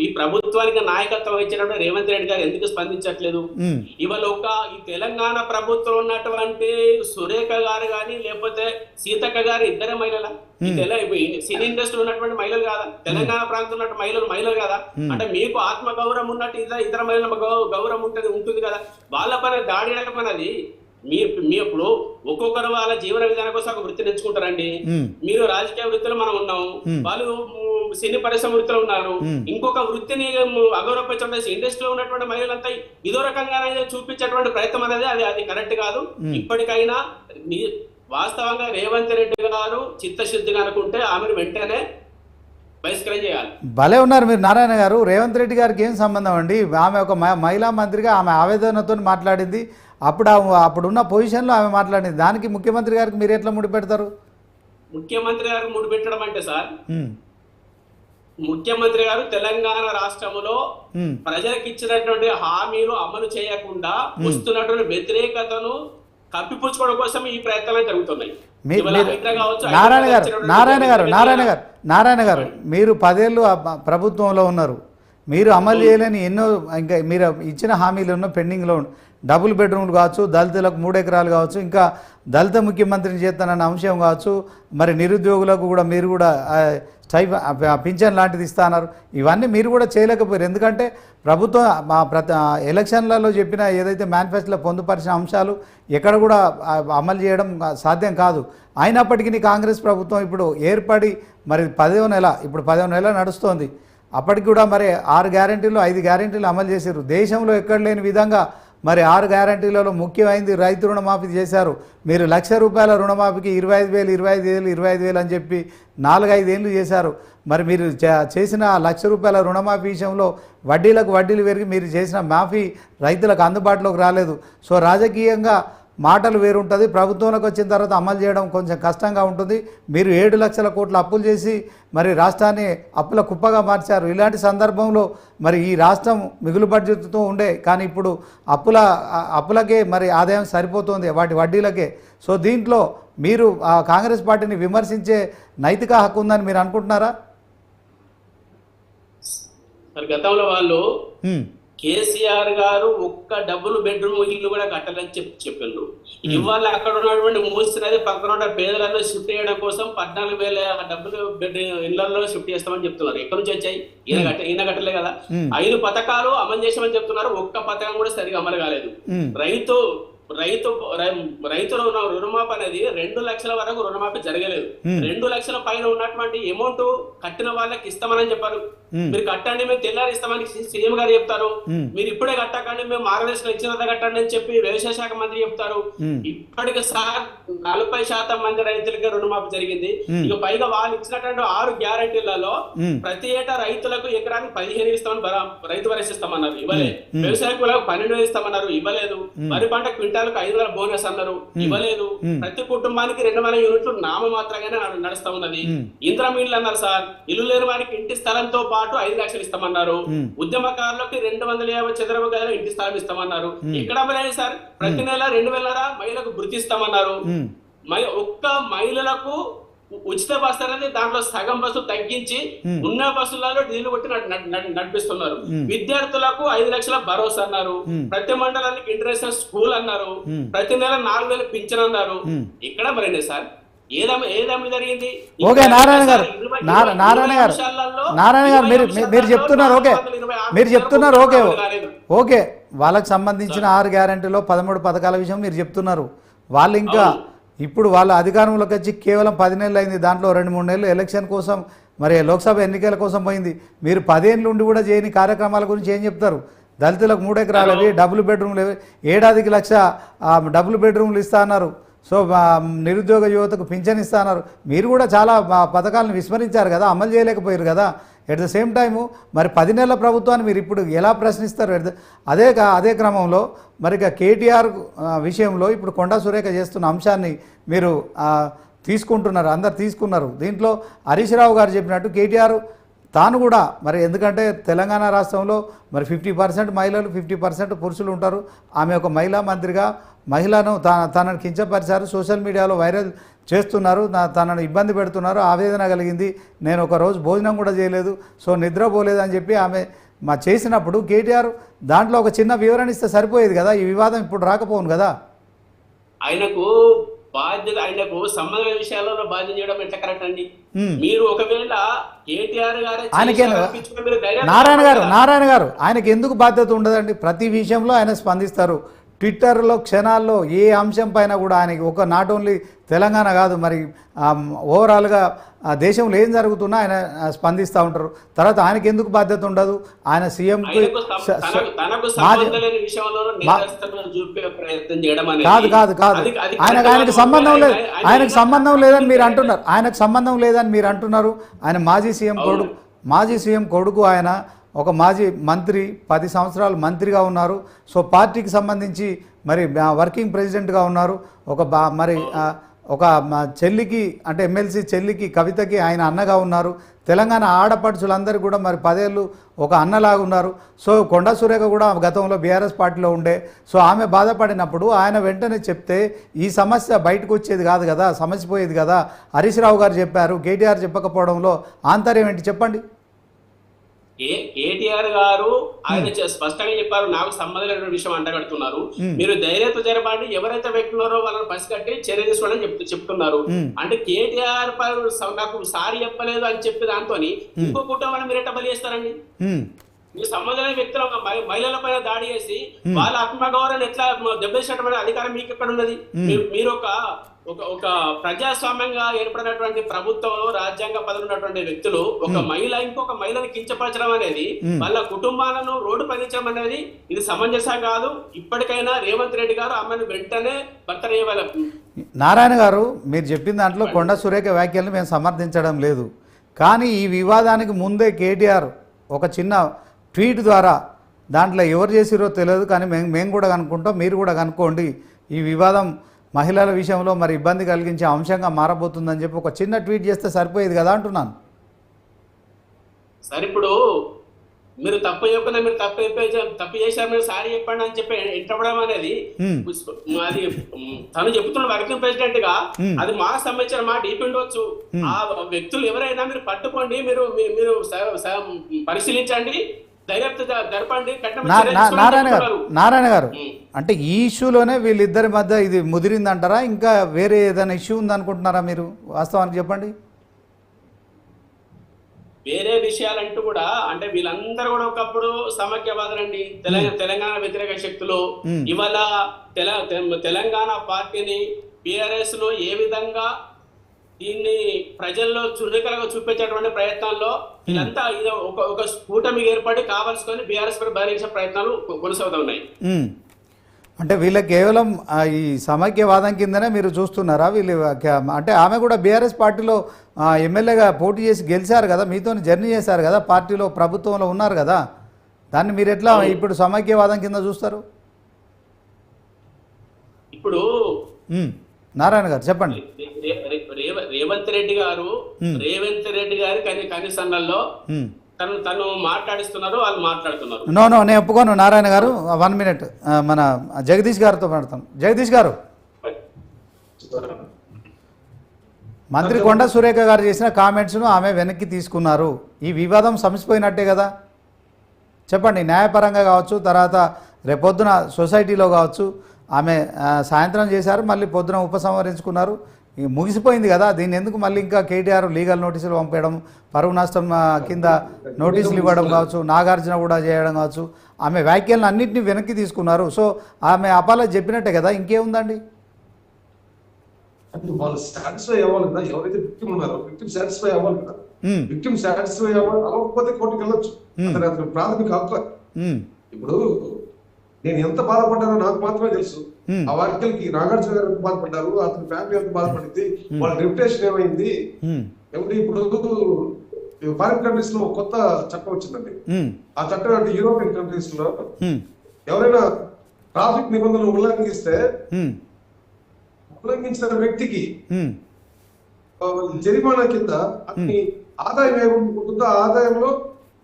ఈ ప్రభుత్వానికి నాయకత్వం ఇచ్చినప్పుడు రేవంత్ రెడ్డి గారు ఎందుకు స్పందించట్లేదు? ఇవాళ ఈ తెలంగాణ ప్రభుత్వం ఉన్నటువంటి సురేఖ గారు గాని లేకపోతే సీతక్క గారు ఇద్దరే మహిళల సినీ ఇండస్ట్రీ ఉన్నటువంటి మహిళలు కాదా? తెలంగాణ ప్రాంతం ఉన్నటువంటి మహిళలు కదా. అంటే మీకు ఆత్మ గౌరవం ఉన్నట్టు ఇతర మహిళల గౌరవం ఉంటుంది కదా. వాళ్ళ పైన దాడి అనేది మీ ఇప్పుడు ఒక్కొక్కరు వాళ్ళ జీవన విధానం కోసం ఒక వృత్తిని ఎంచుకుంటారండి. మీరు రాజకీయ వృత్తిలో మనం ఉన్నాం, వాళ్ళు సినీ పరిశ్రమ వృత్తిలో ఉన్నారు. ఇంకొక వృత్తిని అగౌరవపరచడం ఇండస్ట్రీలో ఉన్నటువంటి మహిళలంతా ఇదో రకంగా చూపించేటువంటి ప్రయత్నం అనేది అది కరెక్ట్ కాదు. ఇప్పటికైనా వాస్తవంగా రేవంత్ రెడ్డి గారు చిత్తశుద్ధిగా అనుకుంటే ఆమెను వెంటనే బహిష్కరణ చేయాలి. భలే ఉన్నారు మీరు నారాయణ గారు. రేవంత్ రెడ్డి గారికి ఏం సంబంధం అండి? ఆమె ఒక మహిళా మంత్రిగా ఆమె ఆవేదనతో మాట్లాడింది, అప్పుడున్న పొజిషన్లో ఆమె మాట్లాడింది, దానికి ముఖ్యమంత్రి గారికి మీరు ఎట్లా ముడిపెడతారు? ముఖ్యమంత్రి గారు ముడిపెట్టడం అంటే సార్, ముఖ్యమంత్రి గారు తెలంగాణ రాష్ట్రంలో ప్రజలకు ఇచ్చినటువంటి హామీలు అమలు చేయకుండా వస్తున్నటువంటి వ్యతిరేకతను కప్పిపుచ్చుకోవడం కోసం ఈ ప్రయత్నాలు జరుగుతున్నాయి. నారాయణ గారు మీరు 10 ఏళ్ళు ప్రభుత్వంలో ఉన్నారు, మీరు అమలు చేయలేని ఎన్నో ఇంకా మీరు ఇచ్చిన హామీలు ఉన్న పెండింగ్లో డబుల్ బెడ్రూమ్లు కావచ్చు, దళితులకు 3 ఎకరాలు కావచ్చు, ఇంకా దళిత ముఖ్యమంత్రిని చేస్తానన్న అంశం కావచ్చు, మరి నిరుద్యోగులకు కూడా మీరు కూడా పింఛన్ లాంటిది ఇస్తున్నారు. ఇవన్నీ మీరు కూడా చేయలేకపోయారు. ఎందుకంటే ప్రభుత్వం ఎలక్షన్లలో చెప్పిన ఏదైతే మేనిఫెస్టోలో పొందుపరిచిన అంశాలు ఎక్కడ కూడా అమలు చేయడం సాధ్యం కాదు. అయినప్పటికీ కాంగ్రెస్ ప్రభుత్వం ఇప్పుడు ఏర్పడి మరి 10వ నెల, ఇప్పుడు 10వ నెల నడుస్తోంది. అప్పటికి కూడా మరి 6 గ్యారెంటీలు 5 గ్యారెంటీలు అమలు చేశారు. దేశంలో ఎక్కడ లేని విధంగా మరి 6 గ్యారంటీలలో ముఖ్యమైనది రైతు రుణమాఫీ చేశారు. మీరు ₹1,00,000 రుణమాఫీకి 25,000 25,000 అని చెప్పి 4-5 ఏళ్ళు చేశారు. మరి మీరు చేసిన ₹1,00,000 రుణమాఫీ విషయంలో వడ్డీలు పెరిగి మీరు చేసిన మాఫీ రైతులకు అందుబాటులోకి రాలేదు. సో రాజకీయంగా మాటలు వేరుంటుంది, ప్రభుత్వంలోకి వచ్చిన తర్వాత అమలు చేయడం కొంచెం కష్టంగా ఉంటుంది. మీరు 7 లక్షల కోట్ల అప్పులు చేసి మరి రాష్ట్రాన్ని అప్పుల కుప్పగా మార్చారు. ఇలాంటి సందర్భంలో మరి ఈ రాష్ట్రం మిగులు బడ్జెట్తో ఉండే, కానీ ఇప్పుడు అప్పులకే మరి ఆదాయం సరిపోతుంది, వాటి వడ్డీలకే. సో దీంట్లో మీరు కాంగ్రెస్ పార్టీని విమర్శించే నైతిక హక్కు ఉందని మీరు అనుకుంటున్నారా? గతంలో వాళ్ళు కేసీఆర్ గారు ఒక్క డబుల్ బెడ్రూమ్ ఇల్లు కూడా కట్టాలని చెప్పిండ్రు. ఇవాళ అక్కడ ఉన్నటువంటి మూసినది పక్కన ఉన్న పేదలను షిఫ్ట్ చేయడం కోసం 14,000 డబుల్ బెడ్ ఇళ్లలో షిఫ్ట్ చేస్తామని చెప్తున్నారు. ఎక్కడి నుంచి వచ్చాయి? ఈయన కట్టలే కదా. 5 పథకాలు అమలు చేసామని చెప్తున్నారు, ఒక్క పథకం కూడా సరిగా అమలు కాలేదు. రైతుల రుణమాఫీ అనేది 2 లక్షల వరకు రుణమాఫీ జరగలేదు. 2 లక్షల పైన ఉన్నటువంటి అమౌంట్ కట్టిన వాళ్ళకి ఇస్తామని చెప్పారు. మీరు కట్టండి, మేము తెల్లారి ఇస్తామని సీఎం గారు చెప్తారు. మీరు ఇప్పుడే కట్టకండి, మేము మార్గదర్శనం ఇచ్చినంత కట్టండి అని చెప్పి వ్యవసాయ శాఖ మంత్రి చెప్తారు. ఇప్పటికి 40% మంది రైతులకి రుణమాఫీ జరిగింది. ఇక పైగా వాళ్ళు ఇచ్చినటువంటి 6 గ్యారంటీలలో ప్రతి ఏటా రైతులకు ఎకరానికి 15 ఇస్తామని రైతు భరోసా ఇస్తామన్నారు, ఇవ్వలే. వ్యవసాయ కులకు 12 ఇస్తామన్నారు, ఇవ్వలేదు. వరి పంట క్వింటాలకు 5,000 బోనస్ అన్నారు, ఇవ్వలేదు. ప్రతి కుటుంబానికి 2,000 యూనిట్లు నామమాత్రంగానే నడుస్తా ఉన్నది. ఇంద్రం ఇళ్ళు అన్నారు సార్, ఇల్లు లేని వారికి ఇంటి స్థలంతో పాటు 5 లక్షలు ఇస్తామన్నారు. ఉద్యమకారులకు 250 చదరపు గదులు ఇంటి స్థలం ఇస్తామన్నారు. ఇక్కడ అమలైంది సార్. ప్రతి నెల 2,000 మహిళలకు వృత్తి ఇస్తామన్నారు. ఒక్క మహిళలకు ఉచిత బస్సు అనేది దాంట్లో సగం బస్సు తగ్గించి ఉన్న బస్సులలో డీజిల్ కొట్టి నడిపిస్తున్నారు. విద్యార్థులకు 5 లక్షల భరోసా అన్నారు. ప్రతి మండలానికి ఇంటర్నేషనల్ స్కూల్ అన్నారు. ప్రతి నెల 4,000 పింఛన్ అన్నారు. ఇక్కడ మరేంటి సార్ ఏదమ్మ జరిగింది? ఓకే నారాయణ గారు మీరు చెప్తున్నారు, ఓకే మీరు చెప్తున్నారు, ఓకే ఓకే వాళ్ళకి సంబంధించిన 6 గ్యారంటీలో 13 పథకాల విషయం మీరు చెప్తున్నారు. వాళ్ళు ఇంకా ఇప్పుడు వాళ్ళ అధికారంలోకి వచ్చి కేవలం 10 నెలలు అయింది. దాంట్లో 2-3 నెలలు ఎలక్షన్ కోసం మరి లోక్సభ ఎన్నికల కోసం పోయింది. మీరు 10 ఏళ్ళ నుండి కూడా చేయని కార్యక్రమాల గురించి ఏం చెప్తారు? దళితులకు 3 ఎకరాలు అవి, డబుల్ బెడ్రూమ్లు, ఏడాదికి 1,00,000 డబుల్ బెడ్రూమ్లు ఇస్తా అన్నారు. సో నిరుద్యోగ యువతకు పింఛన్ ఇస్తా అన్నారు. మీరు కూడా చాలా పథకాలను విస్మరించారు కదా, అమలు చేయలేకపోయారు కదా. ఎట్ ద సేమ్ టైము మరి 10 నెలల ప్రభుత్వాన్ని మీరు ఇప్పుడు ఎలా ప్రశ్నిస్తారు? అదే క్రమంలో మరి కేటీఆర్ విషయంలో ఇప్పుడు కొండా సురేఖ చేస్తున్న అంశాన్ని మీరు తీసుకుంటున్నారు, అందరు తీసుకున్నారు. దీంట్లో హరీష్ రావు గారు చెప్పినట్టు కేటీఆర్ తాను కూడా మరి ఎందుకంటే తెలంగాణ రాష్ట్రంలో మరి 50% మహిళలు 50% పురుషులు ఉంటారు. ఆమె ఒక మహిళా మంత్రిగా మహిళను తనను కించపరిచారు, సోషల్ మీడియాలో వైరల్ చేస్తున్నారు, తనను ఇబ్బంది పెడుతున్నారు, ఆవేదన కలిగింది, నేను ఒక రోజు భోజనం కూడా చేయలేదు, సో నిద్రపోలేదు అని చెప్పి ఆమె చేసినప్పుడు కేటీఆర్ దాంట్లో ఒక చిన్న వివరణ ఇస్తే సరిపోయేది కదా, ఈ వివాదం ఇప్పుడు రాకపోను కదా. ఆయనకు సంబంధమైన విషయాలలో బాధ్యత చేయడం ఎట్లా కరెక్ట్ అండి? మీరు ఒకవేళ కేటీఆర్ గారు నారాయణ గారు ఆయనకి ఎందుకు బాధ్యత ఉండదండి? ప్రతి విషయంలో ఆయన స్పందిస్తారు. ట్విట్టర్లో క్షణాల్లో ఏ అంశం పైన కూడా ఆయనకి ఒక నాట్ ఓన్లీ తెలంగాణ కాదు మరి ఓవరాల్గా దేశంలో ఏం జరుగుతున్నా ఆయన స్పందిస్తూ ఉంటారు. తర్వాత ఆయనకి ఎందుకు బాధ్యత ఉండదు? ఆయన సీఎంకి కాదు ఆయనకు సంబంధం లేదు, ఆయనకు సంబంధం లేదని మీరు అంటున్నారు, ఆయనకు సంబంధం లేదని మీరు అంటున్నారు. ఆయన మాజీ సీఎం కొడుకు, ఆయన ఒక మాజీ మంత్రి, 10 సంవత్సరాలు మంత్రిగా ఉన్నారు. సో పార్టీకి సంబంధించి మరి వర్కింగ్ ప్రెసిడెంట్గా ఉన్నారు. ఒక చెల్లికి అంటే ఎమ్మెల్సీ చెల్లికి కవితకి ఆయన అన్నగా ఉన్నారు. తెలంగాణ ఆడపడుచులందరూ కూడా మరి 10 ఏళ్ళు ఒక అన్నలాగా ఉన్నారు. సో కొండా సురేఖ కూడా గతంలో బీఆర్ఎస్ పార్టీలో ఉండే. సో ఆమె బాధపడినప్పుడు ఆయన వెంటనే చెప్తే ఈ సమస్య బయటకు వచ్చేది కాదు కదా, సమస్య పోయేది కదా. హరీష్ రావు గారు చెప్పారు, కేటీఆర్ చెప్పకపోవడంలో ఆంతర్యం ఏంటి చెప్పండి? కేటీఆర్ గారు ఆయన స్పష్టంగా చెప్పారు, నాకు సంబంధమైన విషయం అంటగడుతున్నారు. మీరు ధైర్యంతో జరపండి, ఎవరైతే వ్యక్తున్నారో వాళ్ళని పసిగట్టి చర్య తీసుకోవడం చెప్తున్నారు. అంటే కేటీఆర్ నాకు సారీ చెప్పలేదు అని చెప్పి దాంతో ఇంకో కుటుంబాన్ని మీరు ఎట్లా బలి చేస్తారండి? మీ సంబంధమైన వ్యక్తుల మహిళల పైన దాడి చేసి వాళ్ళ ఆత్మగౌరవాన్ని ఎట్లా దెబ్బతీసేటటువంటి అధికారం మీకు ఎక్కడ ఉన్నది? మీరు ఒక ఒక ప్రజాస్వామ్యంగా ఏర్పడినటువంటి ప్రభుత్వంలో రాజ్యాంగ పదవి ఉన్నటువంటి వ్యక్తులు ఒక మహిళ ఇంకొక మహిళను కించపరచడం అనేది, వాళ్ళ కుటుంబాలను రోడ్డు పదించడం అనేది ఇది సమంజసం కాదు. ఇప్పటికైనా రేవంత్ రెడ్డి గారు ఆమెను వెంటనే భర్త చేయవాలి. నారాయణ గారు, మీరు చెప్పిన దాంట్లో కొండ సురేఖ వ్యాఖ్యలను మేము సమర్థించడం లేదు. కానీ ఈ వివాదానికి ముందే కేటీఆర్ ఒక చిన్న ట్వీట్ ద్వారా, దాంట్లో ఎవరు చేసిరో తెలియదు కానీ మేము కూడా కనుక్కుంటాం, మీరు కూడా కనుక్కోండి, ఈ వివాదం మహిళల విషయంలో మరి ఇబ్బంది కలిగించే అంశంగా మారబోతుందని చెప్పి ఒక చిన్న ట్వీట్ చేస్తే సరిపోయేది కదా అంటున్నాను. సరే, ఇప్పుడు మీరు తప్పు చెప్పినా మీరు తప్పు చేశారు, మీరు సారీ చెప్పండి అని చెప్పి ఎంటపడం అనేది అది తను చెప్తున్న వర్కింగ్ ప్రెసిడెంట్ గా అది మాకు సంబంధించిన మాట ఇప్పిండవచ్చు. ఆ వ్యక్తులు ఎవరైనా మీరు పట్టుకోండి, మీరు మీరు పరిశీలించండి, నారాయణ గారు, అంటే ఈ ఇష్యూలోనే వీళ్ళిద్దరి మధ్య ఇది ముదిరిందంటారా, ఇంకా వేరే ఏదైనా ఇష్యూ ఉందనుకుంటున్నారా మీరు? వాస్తవానికి చెప్పండి. వేరే విషయాలంటూ కూడా అంటే వీళ్ళందరూ కూడా ఒకప్పుడు సమైక్యవాదులండి, తెలంగాణ వ్యతిరేక శక్తులు. ఇవాళ తెలంగాణ పార్టీని బీఆర్ఎస్ లో ఏ విధంగా దీన్ని ప్రజల్లో చురుకలుగా చూపించేటువంటి ప్రయత్నాల్లో వీళ్ళంతా ఒక కూటమి ఏర్పడి కావాల్సుకొని బీఆర్ఎస్ భరించే ప్రయత్నాలు కొనసాగుతూ ఉన్నాయి. అంటే వీళ్ళకి కేవలం ఈ సమైక్యవాదం కిందనే మీరు చూస్తున్నారా? వీళ్ళు అంటే ఆమె కూడా బీఆర్ఎస్ పార్టీలో ఎమ్మెల్యేగా పోటీ చేసి గెలిచారు కదా, మీతో జర్నీ చేశారు కదా, పార్టీలో ప్రభుత్వంలో ఉన్నారు కదా, దాన్ని మీరు ఎట్లా ఇప్పుడు సమైక్యవాదం కింద చూస్తారు? ఇప్పుడు నారాయణ గారు చెప్పండి. రేవంత్ రెడ్డి గారి కనీసంలో తను మాట్లాడిస్తున్నారు, వాళ్ళు మాట్లాడుతున్నారు. నో నేను ఒప్పుకోను. నారాయణ గారు 1 minute మన జగదీష్ గారితో మాట్లాడతాం. జగదీష్ గారు, మంత్రి కొండ సురేఖ గారు చేసిన కామెంట్స్ను ఆమె వెనక్కి తీసుకున్నారు, ఈ వివాదం సమసిపోయినట్టే కదా? చెప్పండి. న్యాయపరంగా కావచ్చు, తర్వాత రేపొద్దున సొసైటీలో కావచ్చు, ఆమె సాయంత్రం చేశారు, మళ్ళీ పొద్దున ఉపసంహరించుకున్నారు, ముగిసిపోయింది కదా. దీన్ని ఎందుకు మళ్ళీ ఇంకా కేటీఆర్ లీగల్ నోటీసులు పంపేయడం, పరువు నష్టం కింద నోటీసులు ఇవ్వడం కావచ్చు, నాగార్జున కూడా చేయడం కావచ్చు, ఆమె వ్యాఖ్యలను అన్నింటినీ వెనక్కి తీసుకున్నారు. సో ఆమె అపాలజీ చెప్పినట్టే కదా, ఇంకేముందండి? వాళ్ళు సాటిస్ఫై అవ్వాలి కదా, ఎవరైతే విక్టిమ్ ఉన్నారో విక్టిమ్ సాటిస్ఫై అవ్వాలి కదా. విక్టిమ్ సాటిస్ఫై అవ్వకపోతే కోర్టుకి వెళ్ళొచ్చు, ప్రాథమిక హక్కు. ఇప్పుడు నేను ఎంత బాధపడ్డానో నాకు మాత్రమే తెలుసు. ఆ వాక్యలకి నాగార్జున గారు ఎంత బాధపడ్డారు, అతని ఫ్యామిలీ ఎంత బాధపడింది, వాళ్ళ రెప్యుటేషన్ ఏమైంది. ఏమంటే ఇప్పుడు ఫారిన్ కంట్రీస్ లో కొత్త చట్టం వచ్చిందండి. ఆ చట్టం అంటే యూరోపియన్ కంట్రీస్ లో ఎవరైనా ట్రాఫిక్ నిబంధనలు ఉల్లంఘిస్తే ఉల్లంఘించిన వ్యక్తికి జరిమానా కింద అన్ని ఆదాయం ఏముంటుందో ఆ ఆదాయంలో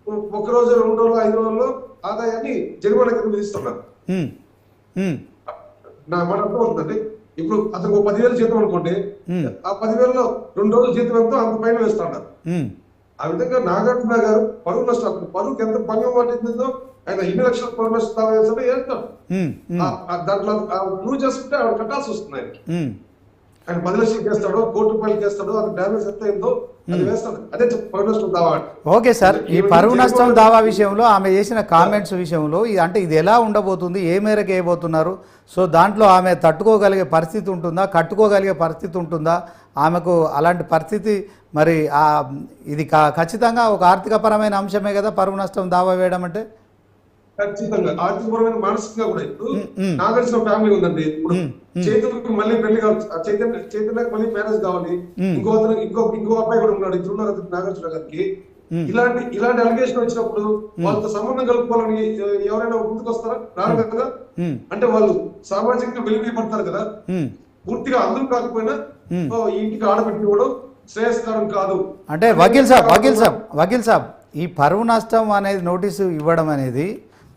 1 రోజు 2 రోజులు 5 రోజుల్లో ఆదాయాన్ని జరిమానా కింద విధిస్తున్నారు. నా మాట అర్థమవుతుందండి. ఇప్పుడు అతనికి 10,000 జీతం అనుకోండి, ఆ 10,000లో 2 రోజులు జీతం ఎంతో అంత పైన వేస్తున్నారు. ఆ విధంగా నాగార్జున గారు పరువు నష్టం, పరువుకి ఎంత భంగం పట్టిందో ఆయన ఇన్ని లక్షల పరువు నష్టం వేస్తాడు. దాంట్లో ప్రూవ్ చేసుకుంటే ఆవిడ కట్టాల్సి వస్తుంది. ఆయన 10 లక్షలు వేస్తాడో, ₹1,00,00,000 వేస్తాడో, అది డ్యామేజ్ ఎంత అయిందో అది వేస్తాడు. అదే పరువు నష్టం దావా. ఓకే సార్, ఈ పరువు నష్టం దావా విషయంలో ఆమె చేసిన కామెంట్స్ విషయంలో అంటే ఇది ఎలా ఉండబోతుంది, ఏ మేరకు వేయబోతున్నారు? సో దాంట్లో ఆమె తట్టుకోగలిగే పరిస్థితి ఉంటుందా, కట్టుకోగలిగే పరిస్థితి ఉంటుందా? ఆమెకు అలాంటి పరిస్థితి మరి ఇది ఖచ్చితంగా ఒక ఆర్థికపరమైన అంశమే కదా పరువు నష్టం దావా వేయడం అంటే? ఖచ్చితంగా ఆర్థికపరమైన, మానసికంగా కూడా. ఇప్పుడు నాగార్జున ఫ్యామిలీ ఉందండి, ఇప్పుడు చైతన్యకి మళ్ళీ పెళ్లి కావాలి, చైతన్యకి మళ్ళీ మ్యారేజ్ కావాలి, ఇంకో అబ్బాయి కూడా ఉన్నాడు, ఇద్దరు ఉన్నారు నాగార్జున గారికి. ఇలాంటి అలిగేషన్ వచ్చినప్పుడు వాళ్ళతో సంబంధం కలుపుకోవాలని ఎవరైనా ముందుకు వస్తారా? రారు కదా. అంటే వాళ్ళు సామాజికంగా వెలిగిపడతారు కదా. పూర్తిగా అందరూ కాకపోయినా ఇంటికి ఆడబెట్టుకోవడం శ్రేయస్కరం కాదు. అంటే వకీల్ సాబ్ ఈ పరువు నష్టం అనేది నోటీసు ఇవ్వడం అనేది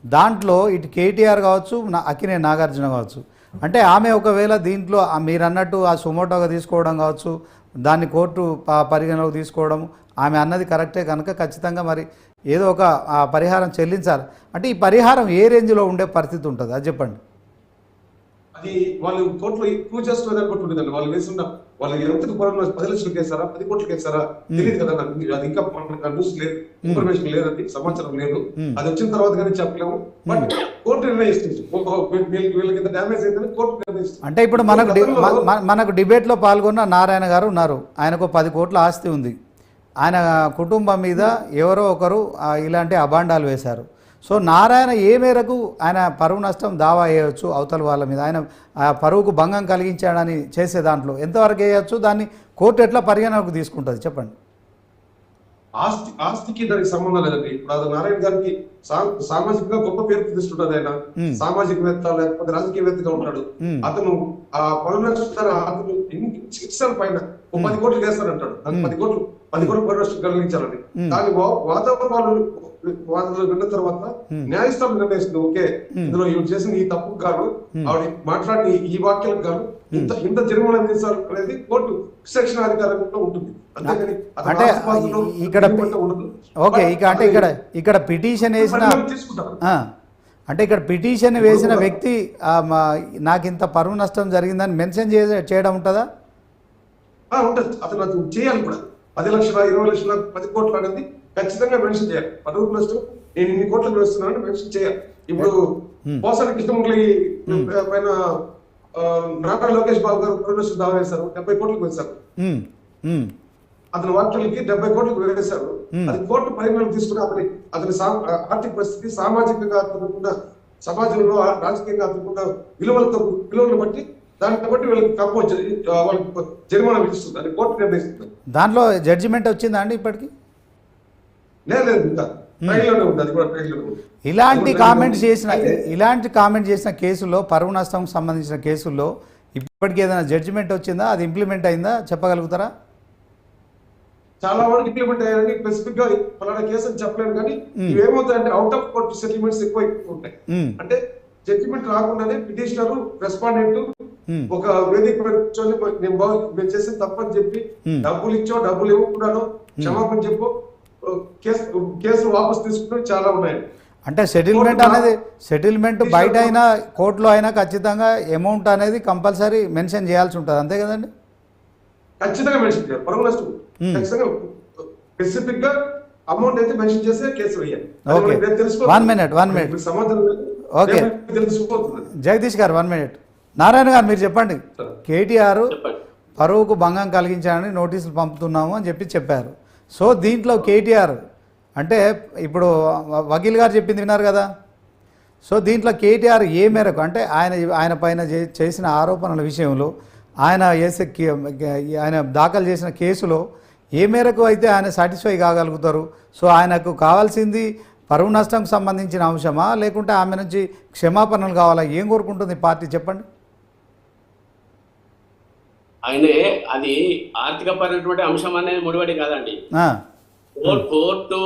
దాంట్లో ఇటు కేటీఆర్ కావచ్చు, అక్కినే నాగార్జున కావచ్చు, అంటే ఆమె ఒకవేళ దీంట్లో మీరు అన్నట్టు ఆ సుమోటోగా తీసుకోవడం కావచ్చు, దాన్ని కోర్టు పరిగణలోకి తీసుకోవడం, ఆమె అన్నది కరెక్టే కనుక ఖచ్చితంగా మరి ఏదో ఒక పరిహారం చెల్లించాలి. అంటే ఈ పరిహారం ఏ రేంజ్లో ఉండే పరిస్థితి ఉంటుంది అది చెప్పండి. అది వాళ్ళు కోర్టులో ప్రూవ్ చేసుకోవాలి అనుకుంటుండేదండి. వాళ్ళు వేసిన వాళ్ళు ఎంతకు పొరలో 10 లక్షలకు వేసారా 10 కోట్లకి వేసారా తెలియదు కదా నాకు. అది ఇంకా న్యూస్ లేదు, ఇన్ఫర్మేషన్ లేదండి, సమాచారం లేదు. అది వచ్చిన తర్వాత కానీ చెప్పలేము. బట్ కోర్టు నిర్ణయిస్తుంది వీళ్ళకి ఇంత డ్యామేజ్ అయిందని కోర్టు నిర్ణయిస్తుంది. అంటే ఇప్పుడు మనకు డిబేట్లో పాల్గొన్న నారాయణ గారు ఉన్నారు. ఆయనకు 10 కోట్ల ఆస్తి ఉంది. ఆయన కుటుంబం మీద ఎవరో ఒకరు ఇలాంటి అభాండాలు వేశారు. సో నారాయణ ఏ మేరకు ఆయన పరువు నష్టం దావా వేయవచ్చు అవతల వాళ్ళ మీద? ఆయన పరువుకు భంగం కలిగించాడని చేసే దాంట్లో ఎంతవరకు వేయచ్చు? దాన్ని కోర్టు ఎట్లా పరిగణనకు తీసుకుంటుంది చెప్పండి. ఆస్తికి దానికి సంబంధం లేదండి. ఇప్పుడు అది నారాయణ గారికి సామాజికంగా గొప్ప పేరు ప్రతిస్తుంటది. ఆయన సామాజికవేత్త లేకపోతే రాజకీయవేత్తగా ఉంటాడు. అతను ఆ పరువు నష్టం అతను శిక్షల పైన 10 కోట్లు వేస్తారంటాడు. 10 కోట్లు పరువు నష్టం కలిగించాలని దాని వాదనలు విన్న తర్వాత న్యాయస్థానం నిర్ణయిస్తుంది. ఓకే, ఇందులో ఈవిడ చేసిన ఈ తప్పుకు గాను ఆవిడ మాట్లాడిన ఈ వాక్యాలకు గాను ఇంత జరిమానా విధించాలి అనేది కోర్టు విచక్షణ అధికారంలో ఉంటుంది. అంతేగాని అంటే ఇక్కడ ఓకే అంటే ఇక్కడ పిటిషన్ వేసిన అంటే ఇక్కడ పిటిషన్ వేసిన వ్యక్తి నాకు ఇంత పరువు నష్టం జరిగిందని మెన్షన్ చేయడం ఉంటుందా? ఉంటుంది. అతను చేయాలి కూడా. 10 లక్షల 20 లక్షల 10 కోట్లు అనేది ఖచ్చితంగా మెన్షన్ చేయాలి. పరువు నష్టం నేను ఇన్ని కోట్లకు వేస్తున్నాను మెన్షన్ చేయాలి. ఇప్పుడు పోసాల కృష్ణమురళి పైన నారా లోకేష్ బాబు గారు పరువు నష్టం దావా వేశారు, 70 కోట్లకు వేశారు. అతని వార్తలకి 70 కోట్లకు వేశారు. అది కోర్టు పరిగణన తీసుకుని అతని ఆర్థిక పరిస్థితి, సామాజికంగా అతనుకున్న సమాజంలో రాజకీయంగా అతనుకున్న విలువలను బట్టి దాన్ని బట్టి వాళ్ళకి జరిమానా విధిస్తుంది. అది కోర్టు నిర్ణయిస్తుంది. దాంట్లో జడ్జిమెంట్ వచ్చిందా అండి ఇప్పటికి? లేదు, ఇలాంటి కామెంట్ చేసిన కేసుల్లో, పరువు నష్టం సంబంధించిన కేసుల్లో ఇప్పటికీ ఏదైనా జడ్జిమెంట్ వచ్చిందా? అది ఇంప్లిమెంట్ అయిందా చెప్పగలుగుతారా? చాలా వరకు ఇంప్లిమెంట్ అయ్యారని స్పెసిఫిక్ గా పలానా కేసు అని చెప్పలేను. కానీ ఇవేమవుతాయంటే అవుట్ ఆఫ్ కోర్టు సెటిల్మెంట్స్ ఎక్కువ ఉంటాయి. అంటే జడ్జిమెంట్ రాకుండానే పిటిషనర్ రెస్పాండెంట్ ఒక వేదిక కూర్చొని మేము చేసిన తప్పని చెప్పి డబ్బులు ఇచ్చో డబ్బులు ఇవ్వకుండాను క్షమాపణ చెప్పు కేసు వాపసు తీసుకుని చాలా ఉన్నాయి. అంటే సెటిల్మెంట్ బయట అయినా కోర్టులో అయినా ఖచ్చితంగా అమౌంట్ అనేది కంపల్సరీ మెన్షన్ చేయాల్సి ఉంటుంది, అంతే కదండి? ఖచ్చితంగా మెన్షన్ చేయాలి. పరువు నష్టం ఖచ్చితంగా స్పెసిఫిక్ గా అమౌంట్ అయితే మెన్షన్ చేసే కేసు వేయాలి. ఓకే, 1 మినిట్ సమాధానం. ఓకే జగదీష్ గారు 1 మినిట్. నారాయణ గారు మీరు చెప్పండి. కేటీఆర్ పరువుకు భంగం కలిగించాలని నోటీసులు పంపుతున్నాము అని చెప్పారు. సో దీంట్లో కేటీఆర్ అంటే ఇప్పుడు వకీల్ గారు చెప్పింది విన్నారు కదా. సో దీంట్లో కేటీఆర్ ఏ మేరకు అంటే ఆయన పైన చేసిన ఆరోపణల విషయంలో ఆయన దాఖలు చేసిన కేసులో ఏ మేరకు అయితే ఆయన సాటిస్ఫై కాగలుగుతారు? సో ఆయనకు కావాల్సింది పరువు నష్టంకి సంబంధించిన అంశమా, లేకుంటే ఆమె నుంచి క్షమాపణలు కావాలా? ఏం కోరుకుంటుంది పార్టీ చెప్పండి. ఆయనే అది ఆర్థికపరమైనటువంటి అంశం అనేది ముడిపడి కాదండి. కోర్టు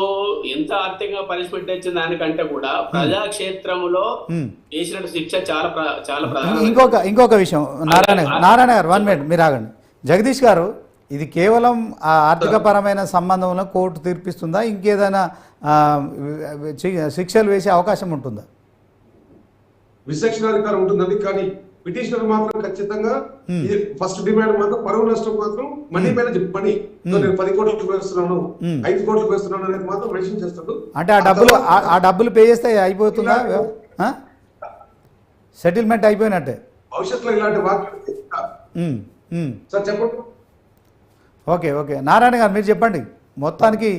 ఎంత ఆర్థికంగా పనిష్మెంట్ ఇచ్చిన దానికంటే కూడా ప్రజాక్షేత్రంలో చేసిన శిక్ష చాలా ప్రధానం. ఇంకొక విషయం నారాయణ గారు 1 మినిట్ మీరు ఆగండి. జగదీష్ గారు, ఇది కేవలం ఆర్థిక పరమైన సంబంధంలో కోర్టు తీర్పిస్తుందా? ఇంకేదైనా శిక్షలు వేసే అవకాశం ఉంటుందా? విచక్షణాధికారం ఉంటుందండి. కానీ పిటిషనర్ మాత్రం ఖచ్చితంగా ఫస్ట్ డిమాండ్ మాత్రం పరువు నష్టం మాత్రం మనీ పైన మనీ నేను 10 కోట్లకు వేస్తున్నాను 5 కోట్లకు వేస్తున్నాను అనేది మాత్రం మెన్షన్ చేస్తాడు. అంటే ఆ డబ్బులు పే చేస్తే అయిపోతుందా? సెటిల్మెంట్ అయిపోయినట్టే భవిష్యత్తులో ఇలాంటి వాక్యాలు సార్ చెప్పండి. ఓకే నారాయణ గారు మీరు చెప్పండి. మొత్తానికి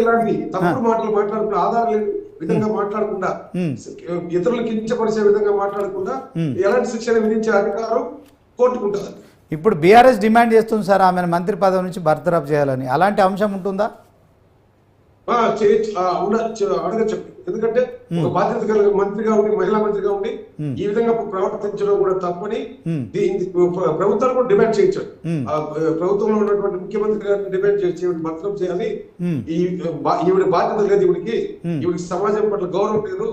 ఇలాంటి తప్పుడు మాటలు మాట్లాడుకున్న ఆధారం లేని విధంగా మాట్లాడకుండా, ఇతరులు కించపరిచే విధంగా మాట్లాడకుండా ఎలాంటి శిక్షణ విధించే అధికారం కోర్టుకుంటుంది. ఇప్పుడు బీఆర్ఎస్ డిమాండ్ చేస్తుంది సార్ ఆమెను మంత్రి పదవి నుంచి బర్తరఫ్ చేయాలని. అలాంటి అంశం ఉంటుందా? అడగచ్చు. ఎందుకంటే ఒక బాధ్యత కలిగిన మంత్రిగా ఉండి, మహిళా మంత్రిగా ఉండి ఈ విధంగా ప్రవర్తించడం కూడా తప్పని ప్రభుత్వాలు కూడా డిమాండ్ చేయొచ్చు. ప్రభుత్వంలో ఉన్నటువంటి ముఖ్యమంత్రి గారిని డిమాండ్ చేయొచ్చు, బర్తరఫ్ చేయాలి, ఈవిడ బాధ్యత లేదు, ఈవిడికి సమాజం పట్ల గౌరవం లేదు,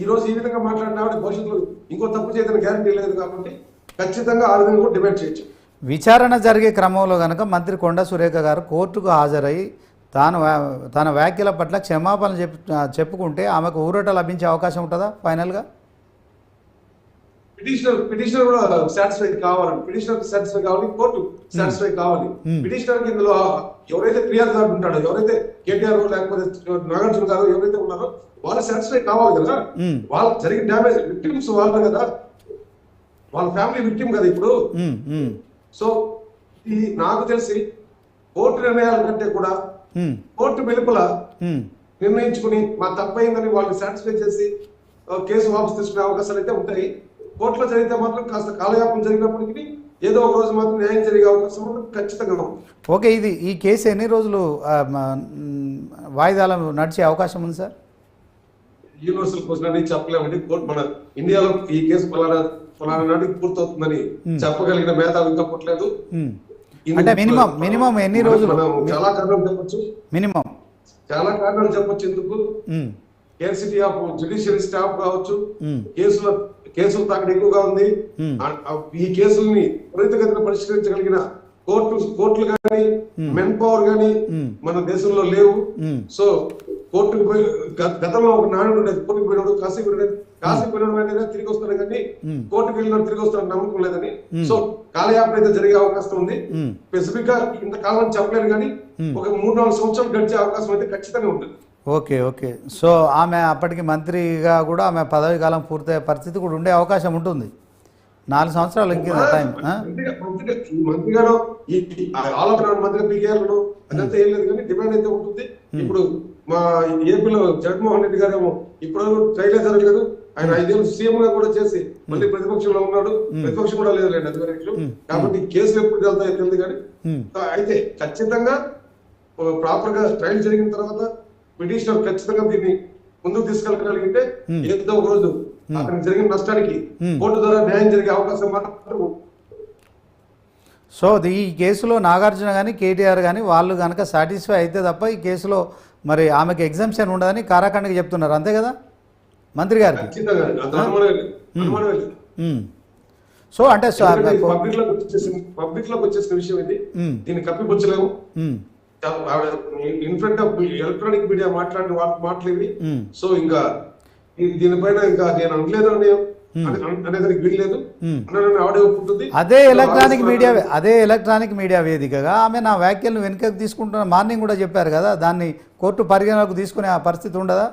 ఈ రోజు ఈ విధంగా మాట్లాడిన ఆవిడ భవిష్యత్తులో ఇంకో తప్పు చేయదని గ్యారంటీ లేదు కాబట్టి ఖచ్చితంగా ఆ విధంగా కూడా డిమాండ్ చేయొచ్చు. విచారణ జరిగే క్రమంలో కనుక మంత్రి కొండా సురేఖ గారు కోర్టుకు హాజరై తన వ్యాఖ్యల పట్ల క్షమాపణ చెప్పుకుంటే ఆమెకు ఊరట లభించే అవకాశం ఉంటుందా ఫైనల్గా? పిటిషనర్ కూడా సాటిస్ఫై కావాలండి. పిటిషనర్ సాటిస్ఫై కావాలి, కోర్టు సాటిస్ఫై కావాలి. పిటిషనర్ కి ఇందులో ఎవరైతే ఫిర్యాదుదారు ఉంటాడో, ఎవరైతే కేటీఆర్ లేకపోతే నాగార్జున గారు ఎవరైతే ఉన్నారో వాళ్ళు సాటిస్ఫై కావాలి కదా. వాళ్ళకి జరిగిన డ్యామేజ్ విక్టిమ్స్ వాళ్ళు కదా, వాళ్ళ ఫ్యామిలీ విక్టిమ్ కదా ఇప్పుడు. సో ఈ నాకు తెలిసి కోర్టు నిర్ణయాల కంటే కూడా కోర్టు వెలుపల నిర్ణయించుకుని మా తప్పైందని వాళ్ళు సాటిస్ఫై చేసి కేసు వాపసు తీసుకునే అవకాశాలు అయితే ఉంటాయి. కోర్టులో జరిగితే మాత్రం కాస్త కాలయాపన జరిగినప్పటికీ ఏదో ఒక రోజు మాత్రం న్యాయం జరిగే అవకాశం ఖచ్చితంగా ఉంది. ఓకే, ఈ కేసు ఎన్ని రోజులు వాయిదాలు నడిచే అవకాశం ఉంది సార్? యూనివర్సల్ క్వశ్చన్ అని చెప్పలేమండి. కోర్టు మన ఇండియాలో ఈ కేసు ఫలానా నాటికి పూర్తవుతుందని చెప్పగలిగిన మేధావి ఇంకా పుట్టలేదు. అంటే మినిమం ఎన్ని రోజులు? చాలా కారణాలు చెప్పొచ్చు, చాలా కారణాలు చెప్పొచ్చు. ఎందుకు కేసీటీ ఆఫ్ జ్యుడిషియల్ స్టాఫ్ కావచ్చు, కేసులు తాకడ ఎక్కువగా ఉంది. ఈ కేసుల్ని త్వరితగతిన పరిష్కరించగలిగిన కోర్టులు కానీ మెన్ పవర్ కానీ మన దేశంలో లేవు. సో కోర్టుకు పోయి గతంలో ఒక నాడు ఉండేది, కోర్టుకు పోయినాడు కాశీకి పోయినాడు అనేది తిరిగి వస్తాడు కానీ కోర్టుకు వెళ్ళినాడు తిరిగి వస్తాడు నమ్మకం లేదని. సో కాలయాపన అయితే జరిగే అవకాశం ఉంది. స్పెసిఫిక్ గా ఇంతకాలం చెప్పలేను కానీ ఒక 3-4 సంవత్సరాలు గడిచే అవకాశం అయితే ఖచ్చితంగా ఉంటుంది. ఓకే. సో ఆమె అప్పటికి మంత్రిగా కూడా ఆమె పదవి కాలం పూర్తయ్యే పరిస్థితి కూడా ఉండే అవకాశం ఉంటుంది. 4 సంవత్సరాలు ఇంకేదా టైం? మంత్రి గారు మంత్రి పీకేఆర్లు అదంతా ఏం లేదు కానీ డిమాండ్ అయితే ఉంటుంది. ఇప్పుడు మా ఏపీలో జగన్మోహన్ రెడ్డి గారు ఇప్పుడు ట్రైలే జరగలేదు. ఆయన 5 ఏళ్ళు సీఎం గా కూడా చేసి మళ్ళీ ప్రతిపక్షంలో ఉన్నాడు. ప్రతిపక్షం కూడా లేదులేండి అది వరకు. కాబట్టి కేసులు ఎప్పుడు వెళ్తాయో తెలియదు కానీ అయితే ఖచ్చితంగా ప్రాపర్ గా ట్రయల్ జరిగిన తర్వాత పిటిషనర్ ఖచ్చితంగా దీన్ని ముందుకు తీసుకెళ్ళగలిగితే ఏదో ఒక రోజు అతనికి జరిగిన నష్టానికి కోర్టు ద్వారా న్యాయం జరిగే అవకాశం మాత్రం. సో ఈ కేసులో నాగార్జున కానీ కేటీఆర్ కానీ వాళ్ళు కనుక సాటిస్ఫై అయితే తప్ప ఈ కేసులో మరి ఆమెకి ఎగ్జామ్షన్ ఉండదని కారాఖండ్కి చెప్తున్నారు, అంతే కదా మంత్రి గారు? సో అంటే పబ్లిక్ లోకి వచ్చేసిన విషయం ఇది, దీన్ని కప్పిపుచ్చలేము. In front of electronic media మాట్లాడిన మాట్లాడి సో ఇంకా దీనిపైన ఇంకా నేను అనలేదు అనేదానికి వీల్లేదు. అదే ఎలక్ట్రానిక్ మీడియా వేదికగా ఆమె నా వ్యాఖ్యలను వెనుకకు తీసుకుంటున్న మార్నింగ్ కూడా చెప్పారు కదా, దాన్ని కోర్టు పరిగణలోకి తీసుకునే ఆ పరిస్థితి ఉండదా?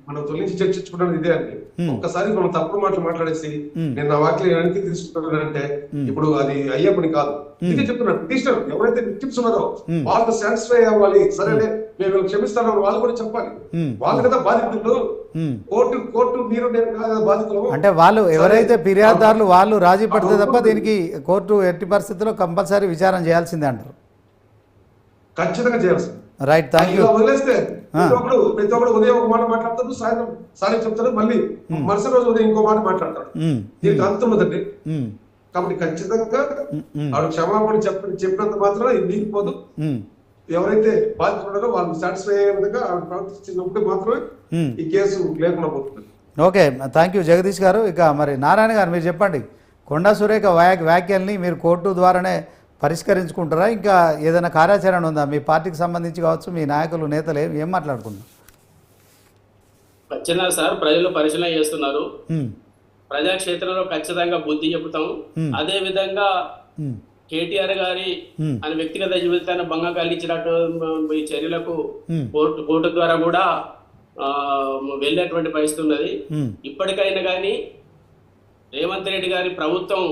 మనం తొలించి చర్చించుకోవడానికి ఇదే అండి. ఒక్కసారి మనం తప్పుడు మాటలు మాట్లాడేసి నేను నా వాక్యం వెనక్కి తీసుకుంటానంటే ఇప్పుడు అది అయ్యే పని కాదు. ఇదే చెప్తున్నా, పిటిషనర్ ఎవరైతే విక్టిమ్స్ ఉన్నారో వాళ్ళకి సాటిస్ఫై అవ్వాలి. సరేనే మేము క్షమిస్తాను వాళ్ళు కూడా చెప్పాలి. వాళ్ళు కదా బాధితులు. కోర్టు మీరు నేను కదా బాధితులు. అంటే వాళ్ళు ఎవరైతే ఫిర్యాదుదారులు వాళ్ళు రాజీ పడితే తప్ప దీనికి కోర్టు ఎట్టి పరిస్థితుల్లో కంపల్సరీ విచారణ చేయాల్సిందే అంటారు. ఖచ్చితంగా చేయాల్సింది. Right, thank you. వదిలేస్తే ప్రతి ఒక్కరు ఉదయం ఒక మాట మాట్లాడతాడు, సాయంత్రం సారీ చెప్తాడు, మళ్ళీ మరుసటి రోజు ఉదయం ఇంకో మాట మాట్లాడతాడు. దీనికి అంతం ఉందండి. కాబట్టి ఖచ్చితంగా ఆవిడ క్షమాపణ చెప్పినంత మాత్రం ఇది నీకపోదు. ఎవరైతే బాధితున్నారో వాళ్ళు సాటిస్ఫై అయ్యే విధంగా ఆవిడ ప్రవర్తించినప్పుడు మాత్రమే ఈ కేసు లేకుండా పోతుంది. ఓకే, థ్యాంక్ యూ జగదీష్ గారు. ఇక మరి నారాయణ గారు మీరు చెప్పండి, కొండా సురేఖ వ్యాఖ్యల్ని మీరు కోర్టు ద్వారానే పరిష్కరించుకుంటారా? ఇంకా ఏదైనా కార్యాచరణ ఉందా మీ పార్టీకి సంబంధించి కావచ్చు, మీ నాయకులు నేతలు ఏం మాట్లాడుకుంటారు? ఖచ్చితంగా సార్, ప్రజలు పరిశీలన చేస్తున్నారు. ప్రజాక్షేత్రంలో ఖచ్చితంగా బుద్ధి చెబుతాం. అదే విధంగా కేటీఆర్ గారి ఆయన వ్యక్తిగత జీవితాన్ని భంగం కలిగించినట్టు ఈ చర్యలకు కోర్టు ద్వారా కూడా వెళ్ళేటువంటి పరిస్థితి ఉన్నది. ఇప్పటికైనా కానీ రేవంత్ రెడ్డి గారి ప్రభుత్వం